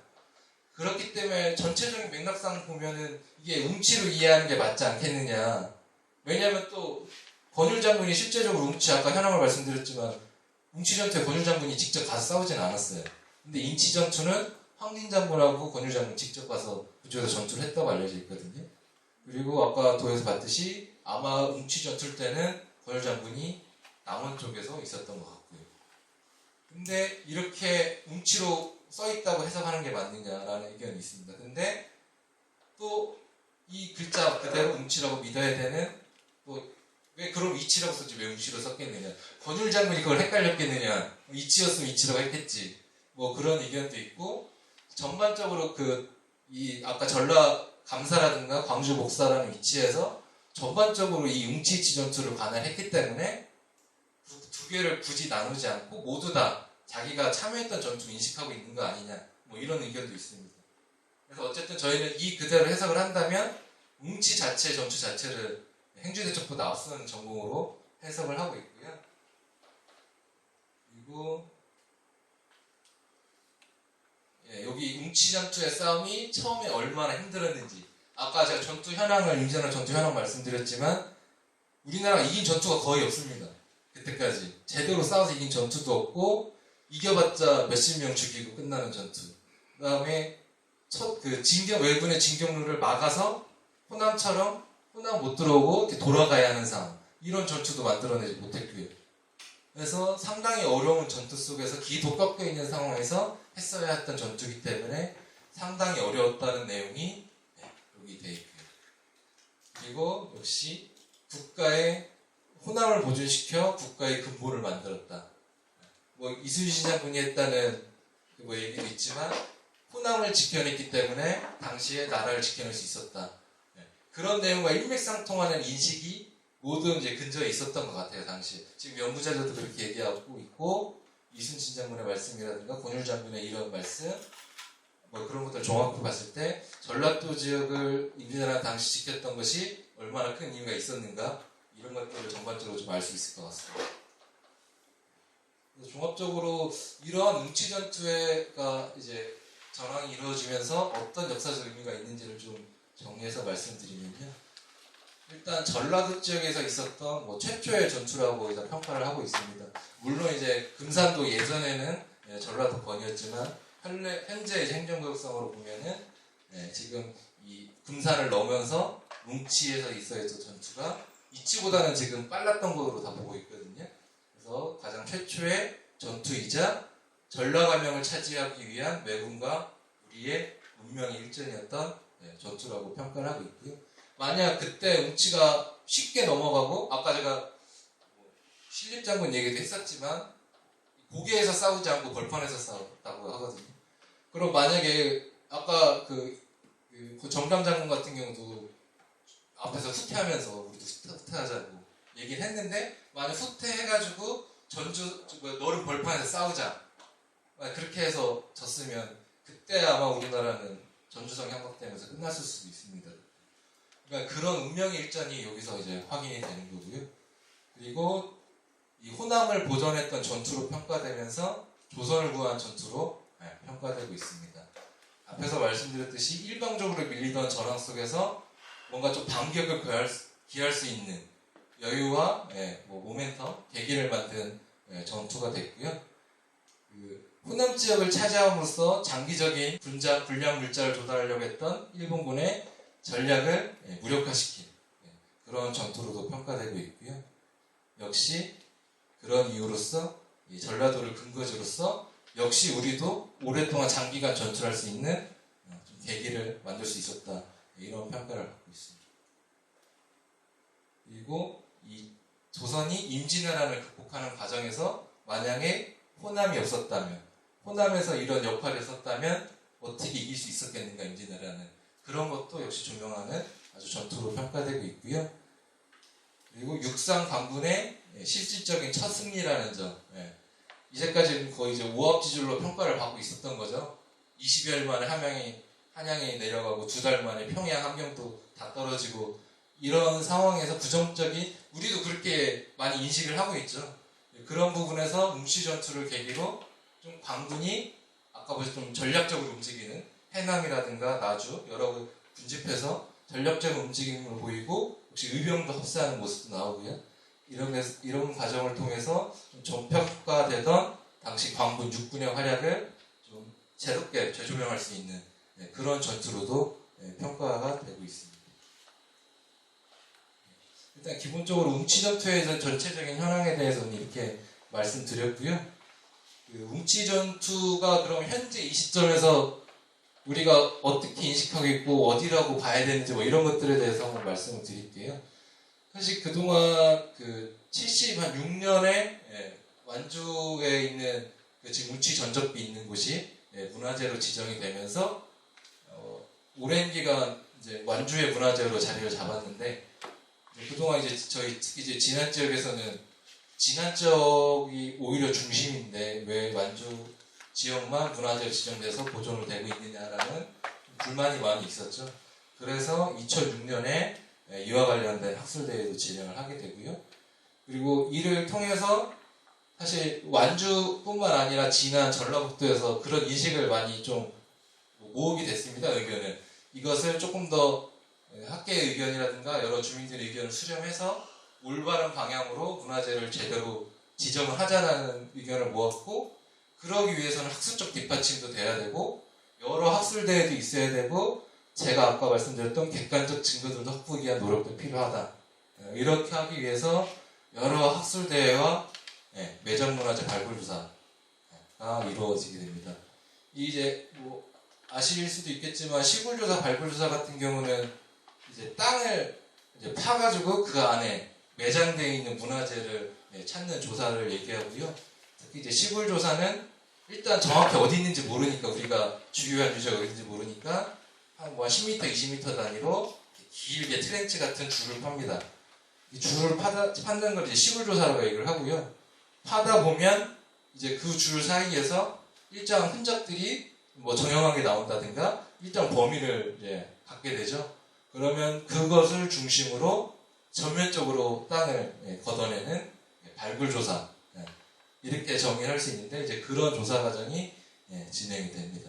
그렇기 때문에 전체적인 맥락상 보면은 이게 웅치로 이해하는 게 맞지 않겠느냐. 왜냐하면 또 권율 장군이 실제적으로 웅치 아까 현황을 말씀드렸지만 웅치 전투에 권율 장군이 직접 가서 싸우진 않았어요. 근데 인치 전투는 황진 장군하고 권율 장군 직접 가서 그쪽에서 전투를 했다고 알려져 있거든요. 그리고 아까 도에서 봤듯이 아마 웅치 전투 때는 권율 장군이 남원 쪽에서 있었던 것 같고요. 근데 이렇게 웅치로 써있다고 해석하는 게 맞느냐라는 의견이 있습니다. 근데 또 이 글자 그대로 웅치라고 믿어야 되는 또 왜 그럼 이치라고 썼지 왜 웅치로 썼겠느냐. 권율 장군이 그걸 헷갈렸겠느냐. 이치였으면 이치라고 했겠지. 뭐 그런 의견도 있고 전반적으로 이 아까 전라 감사라든가 광주 목사라는 위치에서 전반적으로 이 웅치 이치 전투를 관할했기 때문에 두 개를 굳이 나누지 않고 모두 다 자기가 참여했던 전투 인식하고 있는 거 아니냐 뭐 이런 의견도 있습니다. 그래서 어쨌든 저희는 이 그대로 해석을 한다면 웅치 자체 전투 자체를 행주대첩보다 앞서는 전공으로 해석을 하고 있고요. 그리고 여기 웅치 전투의 싸움이 처음에 얼마나 힘들었는지 아까 제가 전투 현황을 임진왜란 전투 현황 말씀드렸지만 우리나라가 이긴 전투가 거의 없습니다. 그때까지 제대로 싸워서 이긴 전투도 없고 이겨봤자 몇십 명 죽이고 끝나는 전투. 그 다음에 외군의 진격로를 막아서 호남처럼 호남 못 들어오고 이렇게 돌아가야 하는 상황. 이런 전투도 만들어내지 못했고요. 그래서 상당히 어려운 전투 속에서 기도 꺾여 있는 상황에서 했어야 했던 전투이기 때문에 상당히 어려웠다는 내용이 여기 되어 있고요. 그리고 역시 국가의 호남을 보존시켜 국가의 근본을 만들었다. 뭐 이순신 장군이 했다는 뭐 얘기도 있지만 호남을 지켜냈기 때문에 당시에 나라를 지켜낼 수 있었다. 그런 내용과 일맥상통하는 인식이 모두 이제 근저에 있었던 것 같아요, 당시에. 지금 연구자들도 그렇게 얘기하고 있고, 이순신 장군의 말씀이라든가, 권율 장군의 이런 말씀, 뭐 그런 것들 종합해 봤을 때, 전라도 지역을 임진왜란 당시 지켰던 것이 얼마나 큰 이유가 있었는가, 이런 것들을 전반적으로 좀 알 수 있을 것 같습니다. 종합적으로 이러한 웅치 전투가 이제 전황이 이루어지면서 어떤 역사적 의미가 있는지를 좀 정리해서 말씀드리면요. 일단 전라도 지역에서 있었던 뭐 최초의 전투라고 이제 평가를 하고 있습니다. 물론 이제 금산도 예전에는 전라도 권이었지만 현재 이제 행정구역상으로 보면은 지금 이 금산을 넘으면서 뭉치에서 있어야했던 전투가 이치보다는 지금 빨랐던 것으로 다 보고 있거든요. 그래서 가장 최초의 전투이자 전라감명을 차지하기 위한 왜군과 우리의 운명의 일전이었던 전투라고 평가를 하고 있고요. 만약 그때 웅치가 쉽게 넘어가고 아까 제가 신립장군 얘기도 했었지만 고개에서 싸우지 않고 벌판에서 싸웠다고 하거든요. 그럼 만약에 아까 그 정감장군 같은 경우도 앞에서 후퇴하면서 우리도 후퇴하자고 얘기를 했는데 만약 후퇴해가지고 너른 벌판에서 싸우자 그렇게 해서 졌으면 그때 아마 우리나라는 전주성 형성되면서 끝났을 수도 있습니다. 그러니까 그런 운명의 일전이 여기서 이제 확인이 되는 거고요. 그리고 이 호남을 보존했던 전투로 평가되면서 조선을 구한 전투로 평가되고 있습니다. 앞에서 말씀드렸듯이 일방적으로 밀리던 전황 속에서 뭔가 좀 반격을 기할 수 있는 여유와 모멘텀, 계기를 만든 전투가 됐고요. 호남 지역을 차지함으로써 장기적인 불량 물자를 조달하려고 했던 일본군의 전략을 무력화시킨 그런 전투로도 평가되고 있고요. 역시 그런 이유로서 이 전라도를 근거지로서 역시 우리도 오랫동안 장기간 전투할 수 있는 좀 계기를 만들 수 있었다. 이런 평가를 받고 있습니다. 그리고 이 조선이 임진왜란을 극복하는 과정에서 만약에 호남이 없었다면, 호남에서 이런 역할을 했었다면 어떻게 이길 수 있었겠는가, 임진왜란은. 그런 것도 역시 조명하는 아주 전투로 평가되고 있고요. 그리고 육상 관군의 실질적인 첫 승리라는 점. 이제까지는 거의 이제 오합지졸로 평가를 받고 있었던 거죠. 20여일 만에 한양에 내려가고 2달 만에 평양 함경도 다 떨어지고 이런 상황에서 부정적인, 우리도 그렇게 많이 인식을 하고 있죠. 그런 부분에서 웅치 전투를 계기로 좀 관군이 아까 보신 좀 전략적으로 움직이는 해남이라든가 나주 여러 군집해서 전략적인 움직임을 보이고 혹시 의병도 합세하는 모습도 나오고요. 이런 과정을 통해서 좀 정평가되던 당시 관군 육군의 활약을 좀 새롭게 재조명할 수 있는 그런 전투로도 평가가 되고 있습니다. 일단 기본적으로 웅치전투의 전체적인 현황에 대해서는 이렇게 말씀드렸고요. 그 웅치전투가 그럼 현재 이 시점에서 우리가 어떻게 인식하고 있고 어디라고 봐야 되는지 뭐 이런 것들에 대해서 한번 말씀을 드릴게요. 사실 그동안 그 76년에 완주에 있는 그 지금 웅치 전적비 있는 곳이 문화재로 지정이 되면서 오랜 기간 이제 완주의 문화재로 자리를 잡았는데 그동안 이제 저희 특히 이제 진안 지역에서는 진안 지역이 오히려 중심인데 왜 완주 지역만 문화재로 지정돼서 보존을 되고 있느냐라는 불만이 많이 있었죠. 그래서 2006년에 이와 관련된 학술대회도 진행을 하게 되고요. 그리고 이를 통해서 사실 완주뿐만 아니라 진안, 전라북도에서 그런 인식을 많이 좀 모으게 됐습니다. 의견을. 이것을 조금 더 학계의 의견이라든가 여러 주민들의 의견을 수렴해서 올바른 방향으로 문화재를 제대로 지정을 하자는 의견을 모았고, 그러기 위해서는 학술적 뒷받침도 돼야 되고 여러 학술대회도 있어야 되고 제가 아까 말씀드렸던 객관적 증거들도 확보하기 위한 노력도 필요하다. 이렇게 하기 위해서 여러 학술대회와 매장문화재 발굴조사가 이루어지게 됩니다. 이제 뭐 아실 수도 있겠지만 시골조사, 발굴조사 같은 경우는 이제 땅을 이제 파가지고 그 안에 매장되어 있는 문화재를 찾는 조사를 얘기하고요. 특히 이제 시골조사는 일단 정확히 어디 있는지 모르니까, 우리가 주요한 유적이 어디 있는지 모르니까 한 뭐 10m, 20m 단위로 길게 트렌치 같은 줄을 팝니다. 이 줄을 파는 걸 이제 시골조사라고 얘기를 하고요. 파다 보면 이제 그 줄 사이에서 일정한 흔적들이 뭐 정형하게 나온다든가 일정 범위를 이제 갖게 되죠. 그러면 그것을 중심으로 전면적으로 땅을 걷어내는 발굴조사, 이렇게 정의할 수 있는데 이제 그런 조사 과정이 진행이 됩니다.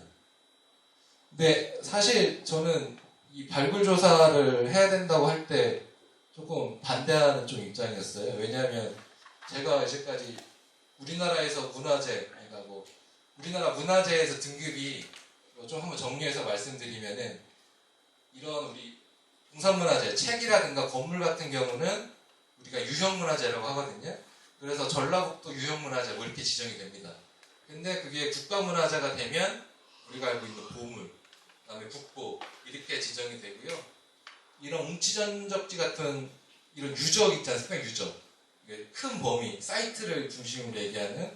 근데 사실 저는 이 발굴조사를 해야 된다고 할 때 조금 반대하는 좀 입장이었어요. 왜냐하면 제가 이제까지 우리나라에서 문화재, 그러니까 뭐 우리나라 문화재에서 등급이 좀 한번 정리해서 말씀드리면은 이런 우리 공산문화재, 책이라든가 건물 같은 경우는 우리가 유형문화재라고 하거든요. 그래서 전라북도 유형문화재 뭐 이렇게 지정이 됩니다. 근데 그게 국가문화재가 되면 우리가 알고 있는 보물, 그다음에 국보 이렇게 지정이 되고요. 이런 웅치전적지 같은 이런 유적 있지 않습니까? 유적. 큰 범위, 사이트를 중심으로 얘기하는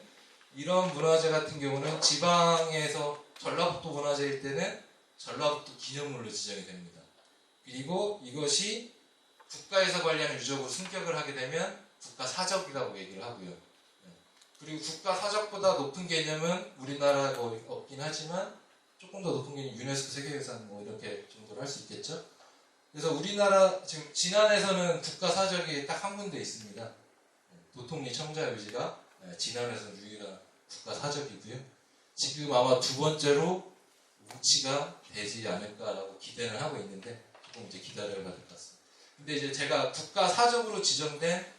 이런 문화재 같은 경우는 지방에서 전라북도 문화재일 때는 전라북도 기념물로 지정이 됩니다. 그리고 이것이 국가에서 관리하는 유적으로 승격을 하게 되면 국가사적이라고 얘기를 하고요. 그리고 국가사적보다 높은 개념은 우리나라에 없긴 하지만 조금 더 높은 개념이 유네스코 세계유산 뭐 이렇게 정도로 할 수 있겠죠. 그래서 우리나라 지금 진안에서는 국가사적이 딱 한 군데 있습니다. 도통리 청자유지가 진안에서는 유일한 국가사적이고요. 지금 아마 두 번째로 웅치가 되지 않을까라고 기대를 하고 있는데 조금 이제 기다려야 될 것 같습니다. 근데 이제 제가 국가사적으로 지정된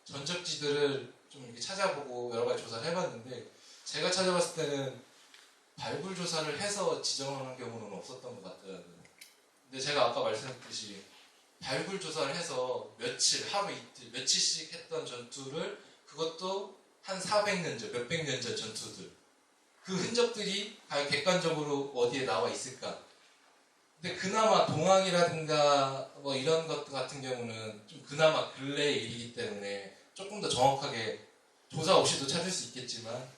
전적지들을 좀 이렇게 찾아보고 여러 가지 조사를 해봤는데 제가 찾아봤을 때는 발굴 조사를 해서 지정하는 경우는 없었던 것 같더라고요. 근데 제가 아까 말씀드렸듯이 발굴 조사를 해서 며칠, 하루 이틀, 며칠씩 했던 전투를 그것도 한 400년 전, 몇백 년 전 전투들 그 흔적들이 과연 객관적으로 어디에 나와 있을까? 근데 그나마 동학이라든가 뭐 이런 것 같은 경우는 좀 그나마 근래의 일이기 때문에 조금 더 정확하게 조사 없이도 찾을 수 있겠지만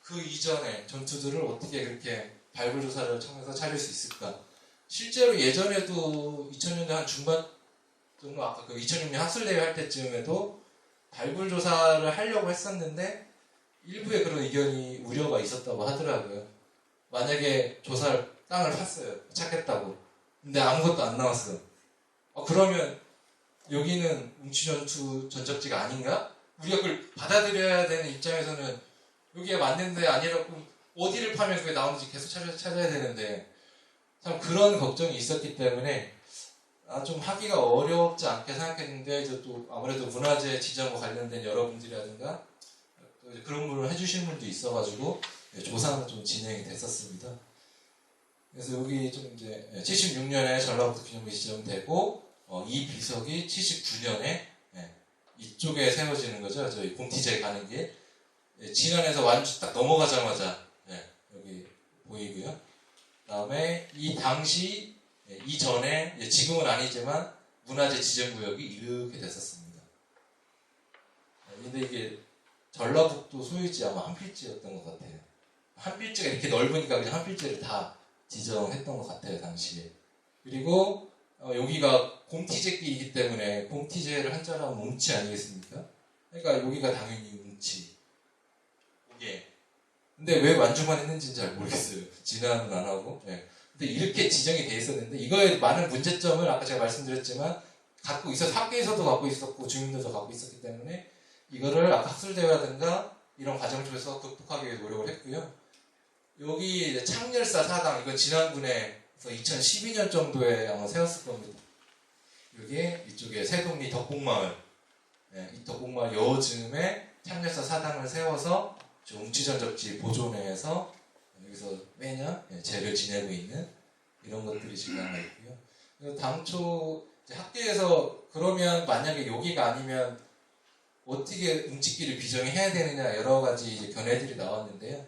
그 이전의 전투들을 어떻게 그렇게 발굴 조사를 통해서 찾을 수 있을까? 실제로 예전에도 2000년대 한 중반 정도 아까 그 2006년 학술대회 할 때쯤에도 발굴 조사를 하려고 했었는데 일부의 그런 의견이 우려가 있었다고 하더라고요. 만약에 조사를 땅을 팠어요. 찾겠다고. 근데 아무것도 안 나왔어요. 그러면 여기는 웅치전투 전적지가 아닌가? 우리가 그걸 받아들여야 되는 입장에서는 여기가 맞는데 아니라고 어디를 파면 그게 나오는지 계속 찾아야 되는데 참 그런 걱정이 있었기 때문에 좀 하기가 어렵지 않게 생각했는데 또 아무래도 문화재 지정과 관련된 여러분들이라든가 또 그런 분을 해주시는 분도 있어가지고 조사는 좀 진행이 됐었습니다. 그래서 여기 좀 이제 76년에 전라북도 기념비 지정되고 이 비석이 79년에 이쪽에 세워지는 거죠. 저희 공티제 가는 길. 진안에서 완주 딱 넘어가자마자 여기 보이고요. 그다음에 이 당시 이전에 지금은 아니지만 문화재 지정구역이 이렇게 됐었습니다. 근데 이게 전라북도 소유지 아마 한 필지였던 것 같아요. 한 필지가 이렇게 넓으니까 그냥 한 필지를 다 지정했던 것 같아요 당시에. 그리고 여기가 공티제길이기 때문에 공티제를 한자로 하면 웅치 아니겠습니까? 그러니까 여기가 당연히 웅치. 이게 근데 왜 완주만 했는지는 잘 모르겠어요. 진화는 안 하고. 근데 이렇게 지정이 돼 있었는데 이거에 많은 문제점을 아까 제가 말씀드렸지만 갖고 있어서 학계에서도 갖고 있었고 주민들도 갖고 있었기 때문에 이거를 아까 학술대회라든가 이런 과정 쪽에서 극복하기 위해 노력을 했고요. 여기 창렬사 사당 이건 진안군에서 2012년 정도에 아마 세웠을 겁니다. 여기 이쪽에 새동리 덕곡마을 이 덕곡마을 요즘에 창렬사 사당을 세워서 웅치전적지 보존회에서 여기서 매년 제를 지내고 있는 이런 것들이 지금 하나 있고요. 그래서 당초 학계에서 그러면 만약에 여기가 아니면 어떻게 웅치길을 비정해야 되느냐 여러 가지 이제 견해들이 나왔는데요.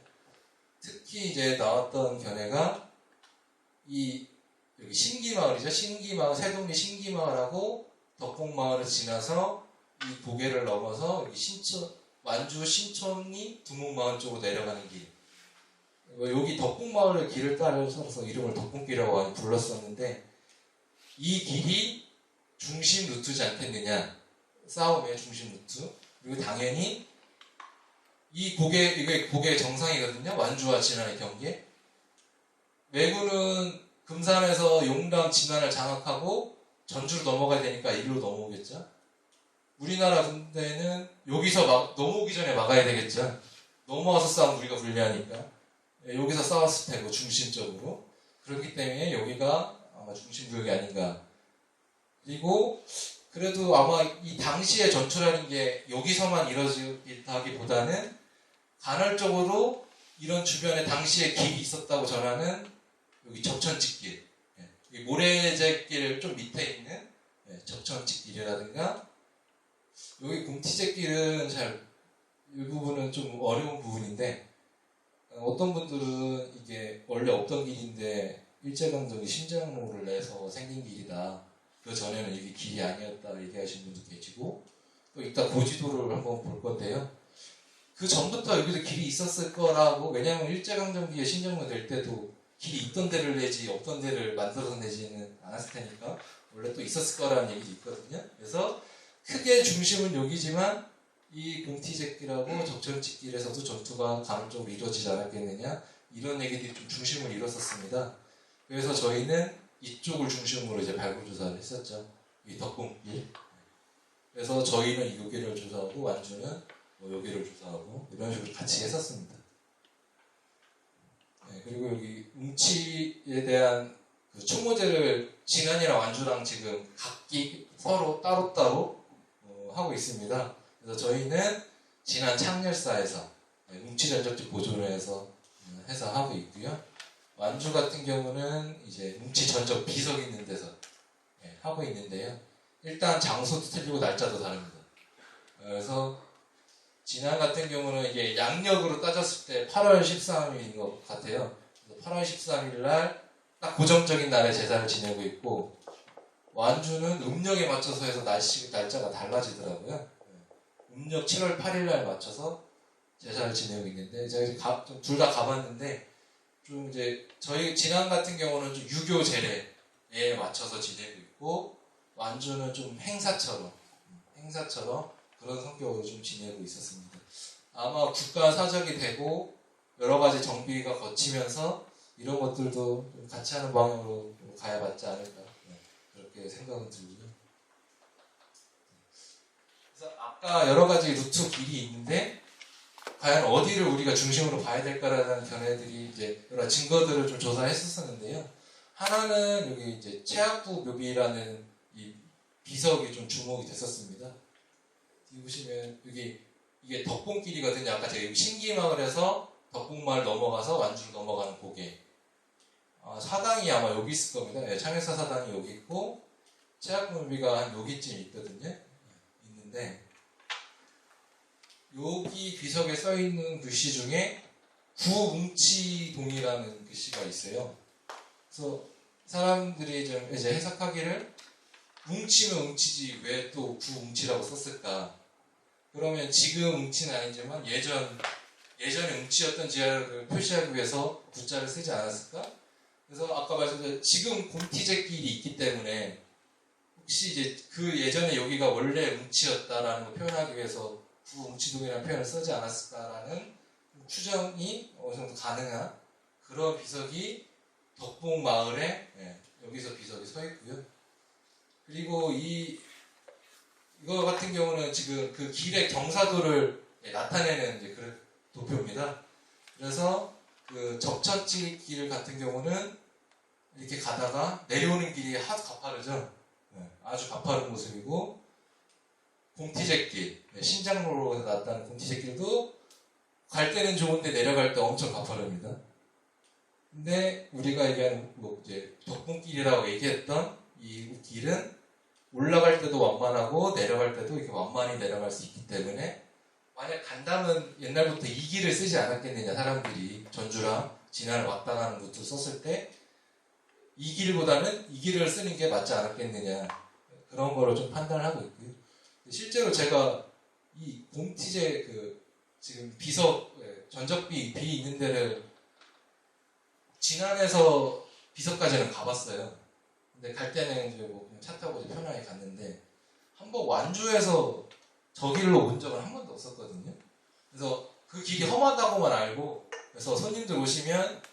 특히 이제 나왔던 견해가 여기 신기마을이죠. 신기마을 새동리 신기마을하고 덕곡마을을 지나서 이 고개를 넘어서 여기 완주 신촌리 두목마을 쪽으로 내려가는 길. 여기 덕곡마을의 길을 따라서 이름을 덕곡길이라고 많이 불렀었는데 이 길이 중심 루트지 않겠느냐. 싸움의 중심 루트. 그리고 당연히 이게 고개의 정상이거든요. 완주와 진안의 경계. 왜군은 금산에서 용담 진안을 장악하고 전주로 넘어가야 되니까 이리로 넘어오겠죠. 우리나라 군대는 여기서 넘어오기 전에 막아야 되겠죠. 넘어와서 싸우면 우리가 불리하니까. 여기서 싸웠을 테고 중심적으로. 그렇기 때문에 여기가 아마 중심구역이 아닌가. 그리고 그래도 아마 이 당시의 전투라는 게 여기서만 이루어지기보다는 간헐적으로 이런 주변에 당시에 길이 있었다고 전하는 여기 접천직길, 모래제길 좀 밑에 있는 접천직길이라든가 여기 공티제길은 이 부분은 좀 어려운 부분인데 어떤 분들은 이게 원래 없던 길인데 일제강점기 심장로를 내서 생긴 길이다. 그 전에는 이게 길이 아니었다 얘기하시는 분도 계시고 또 이따 고지도를 한번 볼 건데요. 그 전부터 여기도 길이 있었을 거라고 왜냐하면 일제강점기에 신정로 될 때도 길이 있던 데를 내지 없던 데를 만들어서 내지는 않았을 테니까 원래 또 있었을 거라는 얘기도 있거든요. 그래서 크게 중심은 여기지만 이 공티제길하고 적천직길에서도 전투가 간헐적으로 이루어지지 않았겠느냐 이런 얘기들이 좀 중심을 이뤘었습니다. 그래서 저희는 이쪽을 중심으로 이제 발굴 조사를 했었죠. 이 덕곡길. 그래서 저희는 여기를 조사하고 완주는 여기를 조사하고 이런 식으로 같이 했었습니다. 그리고 여기 웅치에 대한 그 추모제를 진안이랑 완주랑 지금 각기 서로 따로따로 하고 있습니다. 그래서 저희는 진안 창렬사에서 웅치전적지 보존회에서 해서 하고 있고요. 완주 같은 경우는 이제 웅치전적 비석 있는 데서 하고 있는데요. 일단 장소도 틀리고 날짜도 다릅니다. 그래서 진안 같은 경우는 이게 양력으로 따졌을 때 8월 13일인 것 같아요. 8월 13일 날 딱 고정적인 날에 제사를 지내고 있고, 완주는 음력에 맞춰서 해서 날짜가 달라지더라고요. 음력 7월 8일 날 맞춰서 제사를 지내고 있는데, 제가 둘 다 가봤는데, 좀 이제 저희 진안 같은 경우는 좀 유교 제례에 맞춰서 지내고 있고, 완주는 좀 행사처럼 그런 성격으로 좀 지내고 있었습니다. 아마 국가 사적이 되고 여러 가지 정비가 거치면서 이런 것들도 좀 같이 하는 방향으로 가야 맞지 않을까, 그렇게 생각은 들고요. 그래서 아까 여러 가지 루트 길이 있는데 과연 어디를 우리가 중심으로 봐야 될까라는 견해들이 이제 여러 증거들을 좀 조사했었는데요. 하나는 여기 이제 최악부 묘비라는 이 비석이 좀 주목이 됐었습니다. 여기 보시면 이게 덕봉길이거든요. 아까 제가 신기마을에서 덕봉마을 넘어가서 완주를 넘어가는 고개. 사당이 아마 여기 있을 겁니다. 네, 창의사 사당이 여기 있고 최악부 묘비가 한 여기쯤 있거든요. 있는데 여기 비석에 써 있는 글씨 중에 구웅치동이라는 글씨가 있어요. 그래서 사람들이 좀 이제 해석하기를 웅치면 웅치지 왜 또 구웅치라고 썼을까? 그러면 지금 웅치는 아니지만 예전에 웅치였던 지하를 표시하기 위해서 구자를 쓰지 않았을까? 그래서 아까 말씀드린 지금 곰티제길이 있기 때문에 혹시 이제 그 예전에 여기가 원래 웅치였다라는 걸 표현하기 위해서 구웅치동이라는 표현을 쓰지 않았을까라는 추정이 어느 정도 가능한 그런 비석이 덕봉 마을에 여기서 비석이 서 있고요. 그리고 이거 같은 경우는 지금 그 길의 경사도를 나타내는 이제 그런 도표입니다. 그래서 그 접천길 길 같은 경우는 이렇게 가다가 내려오는 길이 아주 가파르죠. 아주 가파른 모습이고, 공티제길, 신장로로 나타나는 공티제길도 갈 때는 좋은데 내려갈 때 엄청 가파릅니다. 근데 우리가 얘기하는 이제 덕봉길이라고 얘기했던 이 길은 올라갈 때도 완만하고 내려갈 때도 이렇게 완만히 내려갈 수 있기 때문에, 만약 간다면 옛날부터 이 길을 쓰지 않았겠느냐, 사람들이 전주랑 진안을 왔다 가는 루트 썼을 때 이 길보다는 이 길을 쓰는 게 맞지 않았겠느냐, 그런 거를 좀 판단을 하고 있고요. 실제로 제가 이 공티제 지금 비석 전적비 비 있는 데를 진안에서 비석까지는 가봤어요. 근데 갈 때는 이제 뭐 그냥 차 타고 이제 편하게 갔는데, 한번 완주에서 저 길로 온 적은 한 번도 없었거든요. 그래서 그 길이 험하다고만 알고, 그래서 손님들 오시면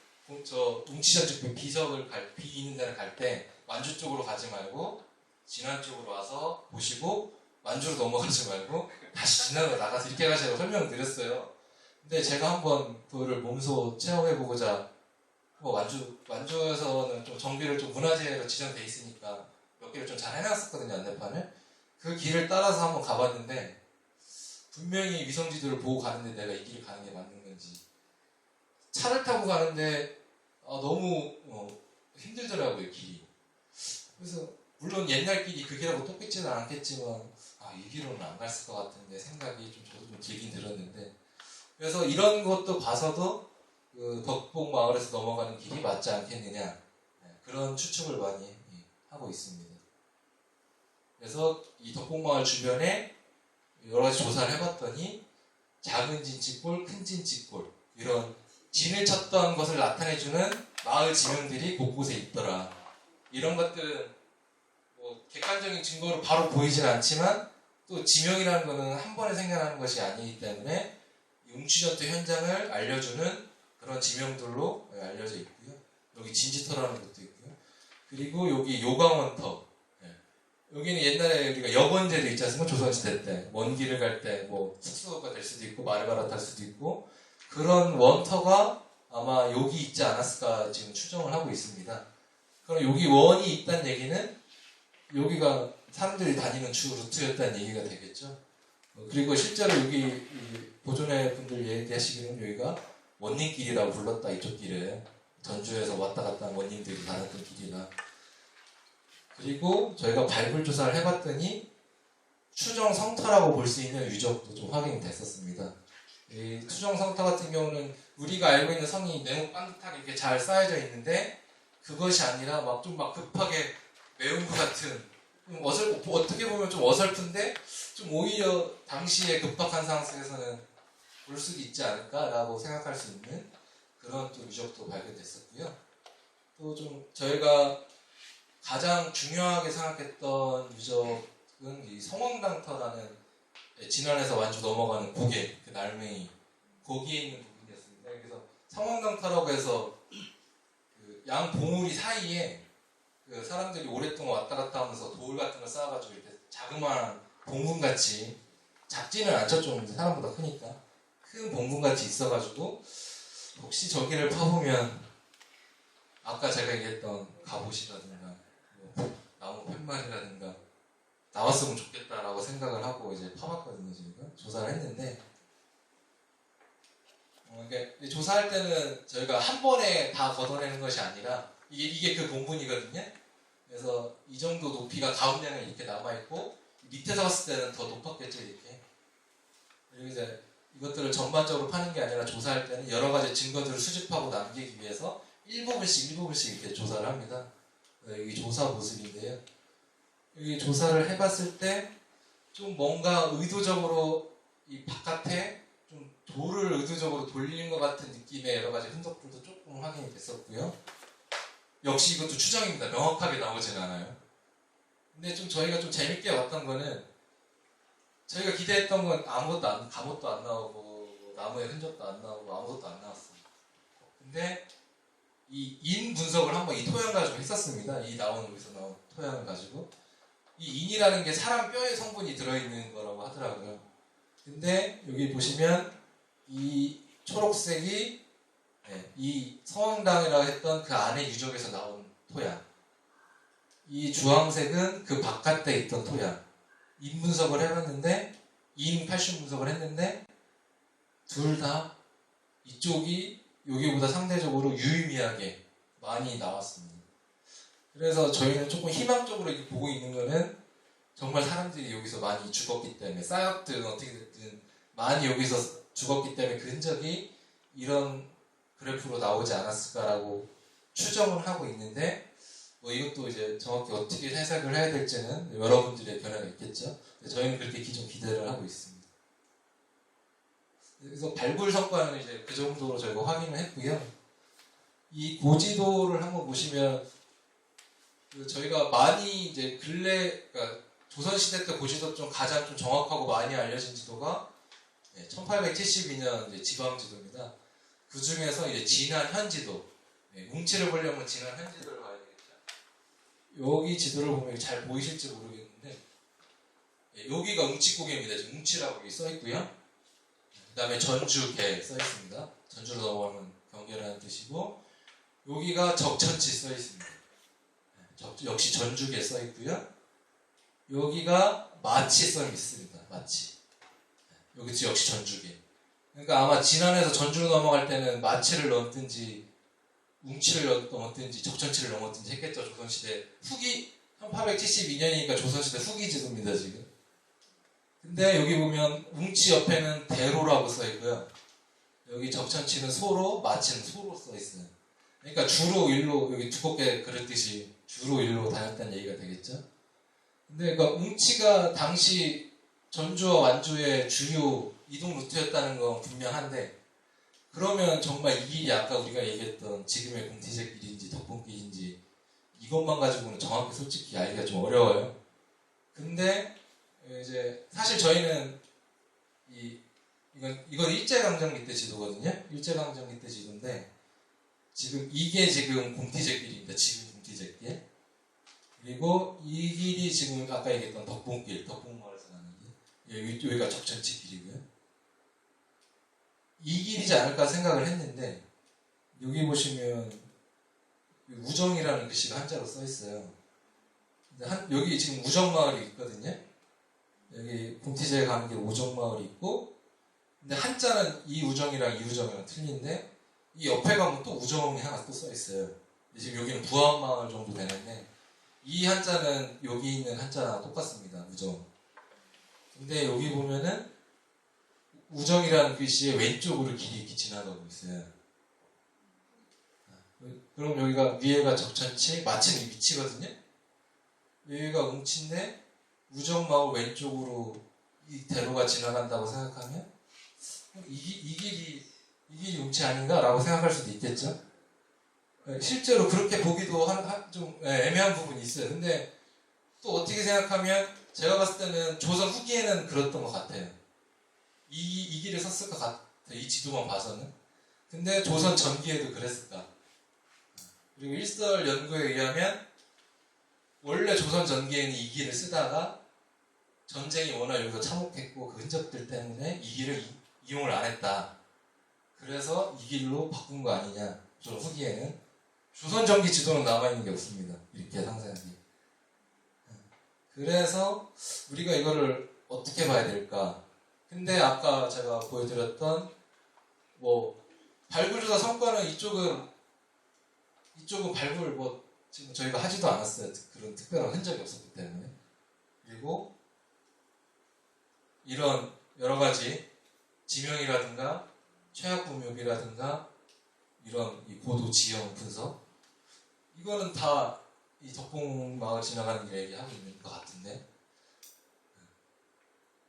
저 웅치전주 비석을 비 있는 데를 갈 때 완주 쪽으로 가지 말고 진안 쪽으로 와서 보시고 완주로 넘어가지 말고 다시 진안으로 나가서 이렇게 가시라고 설명을 드렸어요. 근데 제가 한번 그거를 몸소 체험해보고자 완주에서는 좀 정비를 좀 문화재로 지정돼 있으니까 몇 개를 좀 잘 해놨었거든요, 안내판을. 그 길을 따라서 한번 가봤는데 분명히 위성지도를 보고 가는데 내가 이 길을 가는 게 맞는 건지, 차를 타고 가는데 너무 힘들더라고요, 길이. 그래서 물론 옛날 길이 그 길하고 똑같지는 않겠지만 이 길로는 안 갔을 것 같은데 생각이 저도 좀 들긴 들었는데, 그래서 이런 것도 봐서도 그 덕봉 마을에서 넘어가는 길이 맞지 않겠느냐, 그런 추측을 많이 하고 있습니다. 그래서 이 덕봉 마을 주변에 여러 가지 조사를 해봤더니 작은 진치골, 큰 진치골, 이런 진을 쳤던 것을 나타내주는 마을 지명들이 곳곳에 있더라. 이런 것들은 뭐 객관적인 증거로 바로 보이진 않지만 또 지명이라는 것은 한 번에 생겨나는 것이 아니기 때문에 웅치전투 현장을 알려주는 그런 지명들로 알려져 있고요. 여기 진지터라는 것도 있고요. 그리고 여기 요강원터. 여기는 옛날에 우리가 여건제도 있지 않습니까? 조선시대 때 먼 길을 갈 때 뭐 숙소가 될 수도 있고 말을 갈아탈 수도 있고, 그런 원터가 아마 여기 있지 않았을까 지금 추정을 하고 있습니다. 그럼 여기 원이 있다는 얘기는 여기가 사람들이 다니는 주 루트였다는 얘기가 되겠죠. 그리고 실제로 여기 보존회 분들 얘기하시기로는 여기가 원님길이라고 불렀다, 이쪽 길을. 전주에서 왔다 갔다 한 원님들이 다녔던 길이라. 그리고 저희가 발굴 조사를 해봤더니 추정 성터라고 볼 수 있는 유적도 좀 확인이 됐었습니다. 이 추정 성터 같은 경우는 우리가 알고 있는 성이 네모 반듯하게 이렇게 잘 쌓여져 있는데 그것이 아니라 막 급하게 메운 것 같은 어떻게 보면 좀 어설픈데 좀 오히려 당시에 급박한 상황 속에서는 볼 수도 있지 않을까라고 생각할 수 있는 그런 또 유적도 발견됐었고요. 또 좀 저희가 가장 중요하게 생각했던 유적은 이 성황당터라는 진안에서 완주 넘어가는 고개, 그 날맹이 거기에 있는 부분이었습니다. 그래서 성황당터라고 해서 그 양 봉우리 사이에 그 사람들이 오랫동안 왔다 갔다 하면서 돌 같은 걸 쌓아가지고 이렇게 자그마한 봉분같이 작지는 않죠. 좀 사람보다 크니까 큰 봉분같이 있어가지고 혹시 저기를 파보면 아까 제가 얘기했던 갑옷이라든가 뭐 나무 팻말이라든가 나왔으면 좋겠다라고 생각을 하고 이제 파봤거든요. 저희가 조사를 했는데 그러니까 조사할 때는 저희가 한 번에 다 걷어내는 것이 아니라 이게 그 봉분이거든요. 그래서 이 정도 높이가 가운데는 이렇게 남아있고 밑에서 봤을 때는 더 높았겠죠. 이렇게. 그리고 이제 이것들을 전반적으로 파는 게 아니라 조사할 때는 여러 가지 증거들을 수집하고 남기기 위해서 일부분씩 이렇게 조사를 합니다. 여기 조사 모습인데요. 여기 조사를 해봤을 때 좀 뭔가 의도적으로 이 바깥에 좀 돌을 의도적으로 돌리는 것 같은 느낌의 여러 가지 흔적들도 조금 확인이 됐었고요. 역시 이것도 추정입니다. 명확하게 나오진 않아요. 근데 좀 저희가 좀 재밌게 봤던 거는 저희가 기대했던 건 갑옷도 안 나오고 나무의 흔적도 안 나오고 아무것도 안 나왔어요. 근데 이 인 분석을 한번 이 토양 가지고 했었습니다. 여기서 나온 토양을 가지고 이 인이라는 게 사람 뼈의 성분이 들어있는 거라고 하더라고요. 근데 여기 보시면 이 초록색이 이 성황당이라고 했던 그 안에 유적에서 나온 토양, 이 주황색은 그 바깥에 있던 토양. 인 분석을 해봤는데 인 칼슘 분석을 했는데 둘 다 이쪽이 여기보다 상대적으로 유의미하게 많이 나왔습니다. 그래서 저희는 조금 희망적으로 이렇게 보고 있는 거는 정말 사람들이 여기서 많이 죽었기 때문에 쌓였든 어떻게 됐든 많이 여기서 죽었기 때문에 그 흔적이 이런 그래프로 나오지 않았을까라고 추정을 하고 있는데 뭐 이것도 이제 정확히 어떻게 해석을 해야 될지는 여러분들의 견해가 있겠죠. 저희는 그렇게 좀 기대를 하고 있습니다. 그래서 발굴 성과는 이제 그 정도로 저희가 확인을 했고요. 이 고지도를 한번 보시면 저희가 많이 이제 그러니까 조선시대 때 고지도 좀 가장 좀 정확하고 많이 알려진 지도가 1872년 이제 지방지도입니다. 그 중에서 이제 진안 현지도, 웅치를 보려면 진안 현지도를 봐야 되겠죠. 여기 지도를 보면 잘 보이실지 모르겠는데 여기가 웅치고개입니다. 지금 웅치라고 여기 써 있고요. 그 다음에 전주개 써 있습니다. 전주로 넘어가면 경계라는 뜻이고 여기가 적천치 써 있습니다. 역시 전주개 써 있고요. 여기가 마치 써 있습니다. 마치. 여기 역시 전주개. 그러니까 아마 진안에서 전주로 넘어갈 때는 마치를 넘든지 웅치를 넘었든지 적천치를 넘었든지 했겠죠. 조선시대 후기 1872년이니까 조선시대 후기 지도입니다. 지금. 근데 여기 보면 웅치 옆에는 대로라고 써 있고요. 여기 적천치는 소로, 마치는 소로 써 있어요. 그러니까 주로 일로 여기 두껍게 그렸듯이 주로 일로 다녔다는 얘기가 되겠죠. 근데 그러니까 웅치가 당시 전주와 완주의 주요 이동 루트였다는 건 분명한데 그러면 정말 이 길이 아까 우리가 얘기했던 지금의 공티제길인지 덕분길인지 이것만 가지고는 정확히 솔직히 알기가 좀 어려워요. 근데 이제 사실 저희는 이건 일제강점기 때 지도거든요. 일제강점기 때 지도인데 지금 이게 지금 공티제길입니다. 지금 공티제길. 그리고 이 길이 지금 아까 얘기했던 덕분마을에서 나는 길. 여기가 적천치 길이고요. 이 길이지 않을까 생각을 했는데 여기 보시면 우정이라는 글씨가 한자로 써 있어요. 여기 지금 우정마을이 있거든요. 여기 공티제에 가는 게 우정마을이 있고 근데 한자는 이 우정이랑 이 우정이랑 틀린데 이 옆에 가면 또 우정이 하나 또 써 있어요. 지금 여기는 부안마을 정도 되는데 이 한자는 여기 있는 한자랑 똑같습니다. 우정. 근데 여기 보면은 우정이라는 글씨의 왼쪽으로 길이 이렇게 지나가고 있어요. 그럼 여기가 위에가 적천치, 마침 이 위치거든요. 여기가 웅치인데 우정마을 왼쪽으로 이 대로가 지나간다고 생각하면 이 길이 웅치 아닌가라고 생각할 수도 있겠죠. 실제로 그렇게 보기도 좀 애매한 부분이 있어요. 근데 또 어떻게 생각하면 제가 봤을 때는 조선 후기에는 그랬던 것 같아요. 이 길을 썼을 것 같아요. 이 지도만 봐서는. 근데 조선 전기에도 그랬을까. 그리고 일설 연구에 의하면 원래 조선 전기에는 이 길을 쓰다가 전쟁이 워낙 여기서 참혹했고 그 흔적들 때문에 이 길을 이용을 안 했다. 그래서 이 길로 바꾼 거 아니냐. 조선 후기에는. 조선 전기 지도는 남아있는 게 없습니다. 이렇게 상세하게. 그래서 우리가 이거를 어떻게 봐야 될까? 근데 아까 제가 보여드렸던 발굴조사 성과는 이쪽은 발굴 지금 저희가 하지도 않았어요. 그런 특별한 흔적이 없었기 때문에. 그리고 이런 여러 가지 지명이라든가 최악부묘비라든가 이런 이 고도 지형 분석 이거는 다 이 덕봉마을 지나가는 길에 얘기하고 있는 것 같은데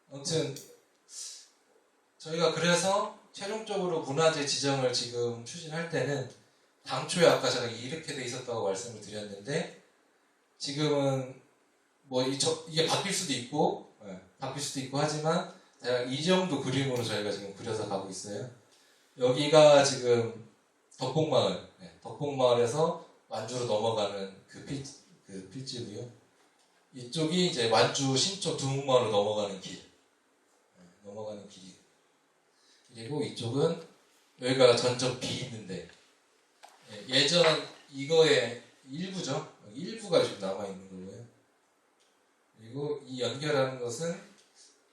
아무튼 저희가 그래서 최종적으로 문화재 지정을 지금 추진할 때는 당초에 아까 제가 이렇게 돼 있었다고 말씀을 드렸는데 지금은 이게 바뀔 수도 있고 하지만 대략 이 정도 그림으로 저희가 지금 그려서 가고 있어요. 여기가 지금 덕봉마을에서 완주로 넘어가는 그 필지고요. 이쪽이 이제 완주 신촌 두목마을로 넘어가는 길이. 그리고 이쪽은 여기가 전적 비 있는데 예전 이거의 일부죠. 일부가 지금 남아 있는 거고요. 그리고 이 연결하는 것은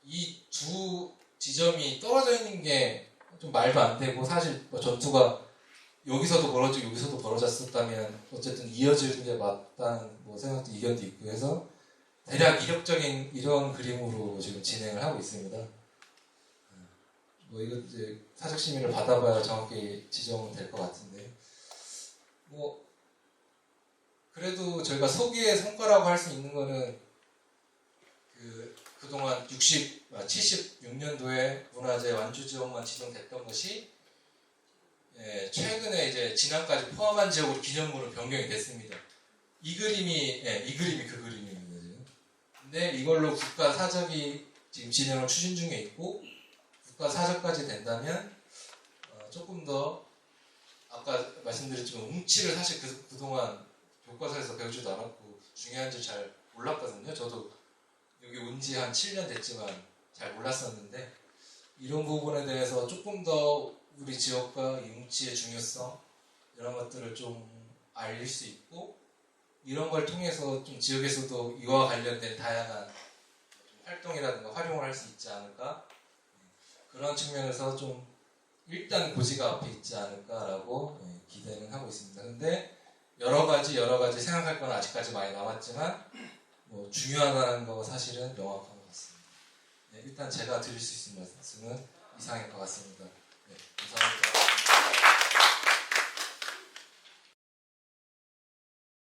이 두 지점이 떨어져 있는 게 좀 말도 안 되고 사실 전투가 여기서도 벌어지고 여기서도 벌어졌었다면 어쨌든 이어지는 게 맞다는 생각도 이견도 있고 해서 대략 이력적인 이런 그림으로 지금 진행을 하고 있습니다. 이거 이제 사적 심의를 받아봐야 정확히 지정은 될 것 같은데 그래도 저희가 소기의 성과라고 할 수 있는 거는 그동안 76년도에 문화재 완주 지역만 지정됐던 것이 최근에 이제 진안까지 포함한 지역으로 기념물로 변경이 됐습니다. 이 그림이 그 그림입니다. 지금. 근데 이걸로 국가 사적이 지금 진행을 추진 중에 있고 국가 사적까지 된다면 조금 더 아까 말씀드렸지만 웅치를 사실 그동안 교과서에서 배우지도 않았고 중요한지 잘 몰랐거든요. 저도 여기 온 지 한 7년 됐지만 잘 몰랐었는데 이런 부분에 대해서 조금 더 우리 지역과 이 웅치의 중요성 이런 것들을 좀 알릴 수 있고 이런 걸 통해서 좀 지역에서도 이와 관련된 다양한 활동이라든가 활용을 할 수 있지 않을까 그런 측면에서 좀 일단 고지가 앞에 있지 않을까라고 기대는 하고 있습니다. 근데 여러 가지 생각할 건 아직까지 많이 남았지만 중요하다는 거 사실은 명확한 것 같습니다. 일단 제가 드릴 수 있는 말씀은 이상일 것 같습니다. 감사합니다.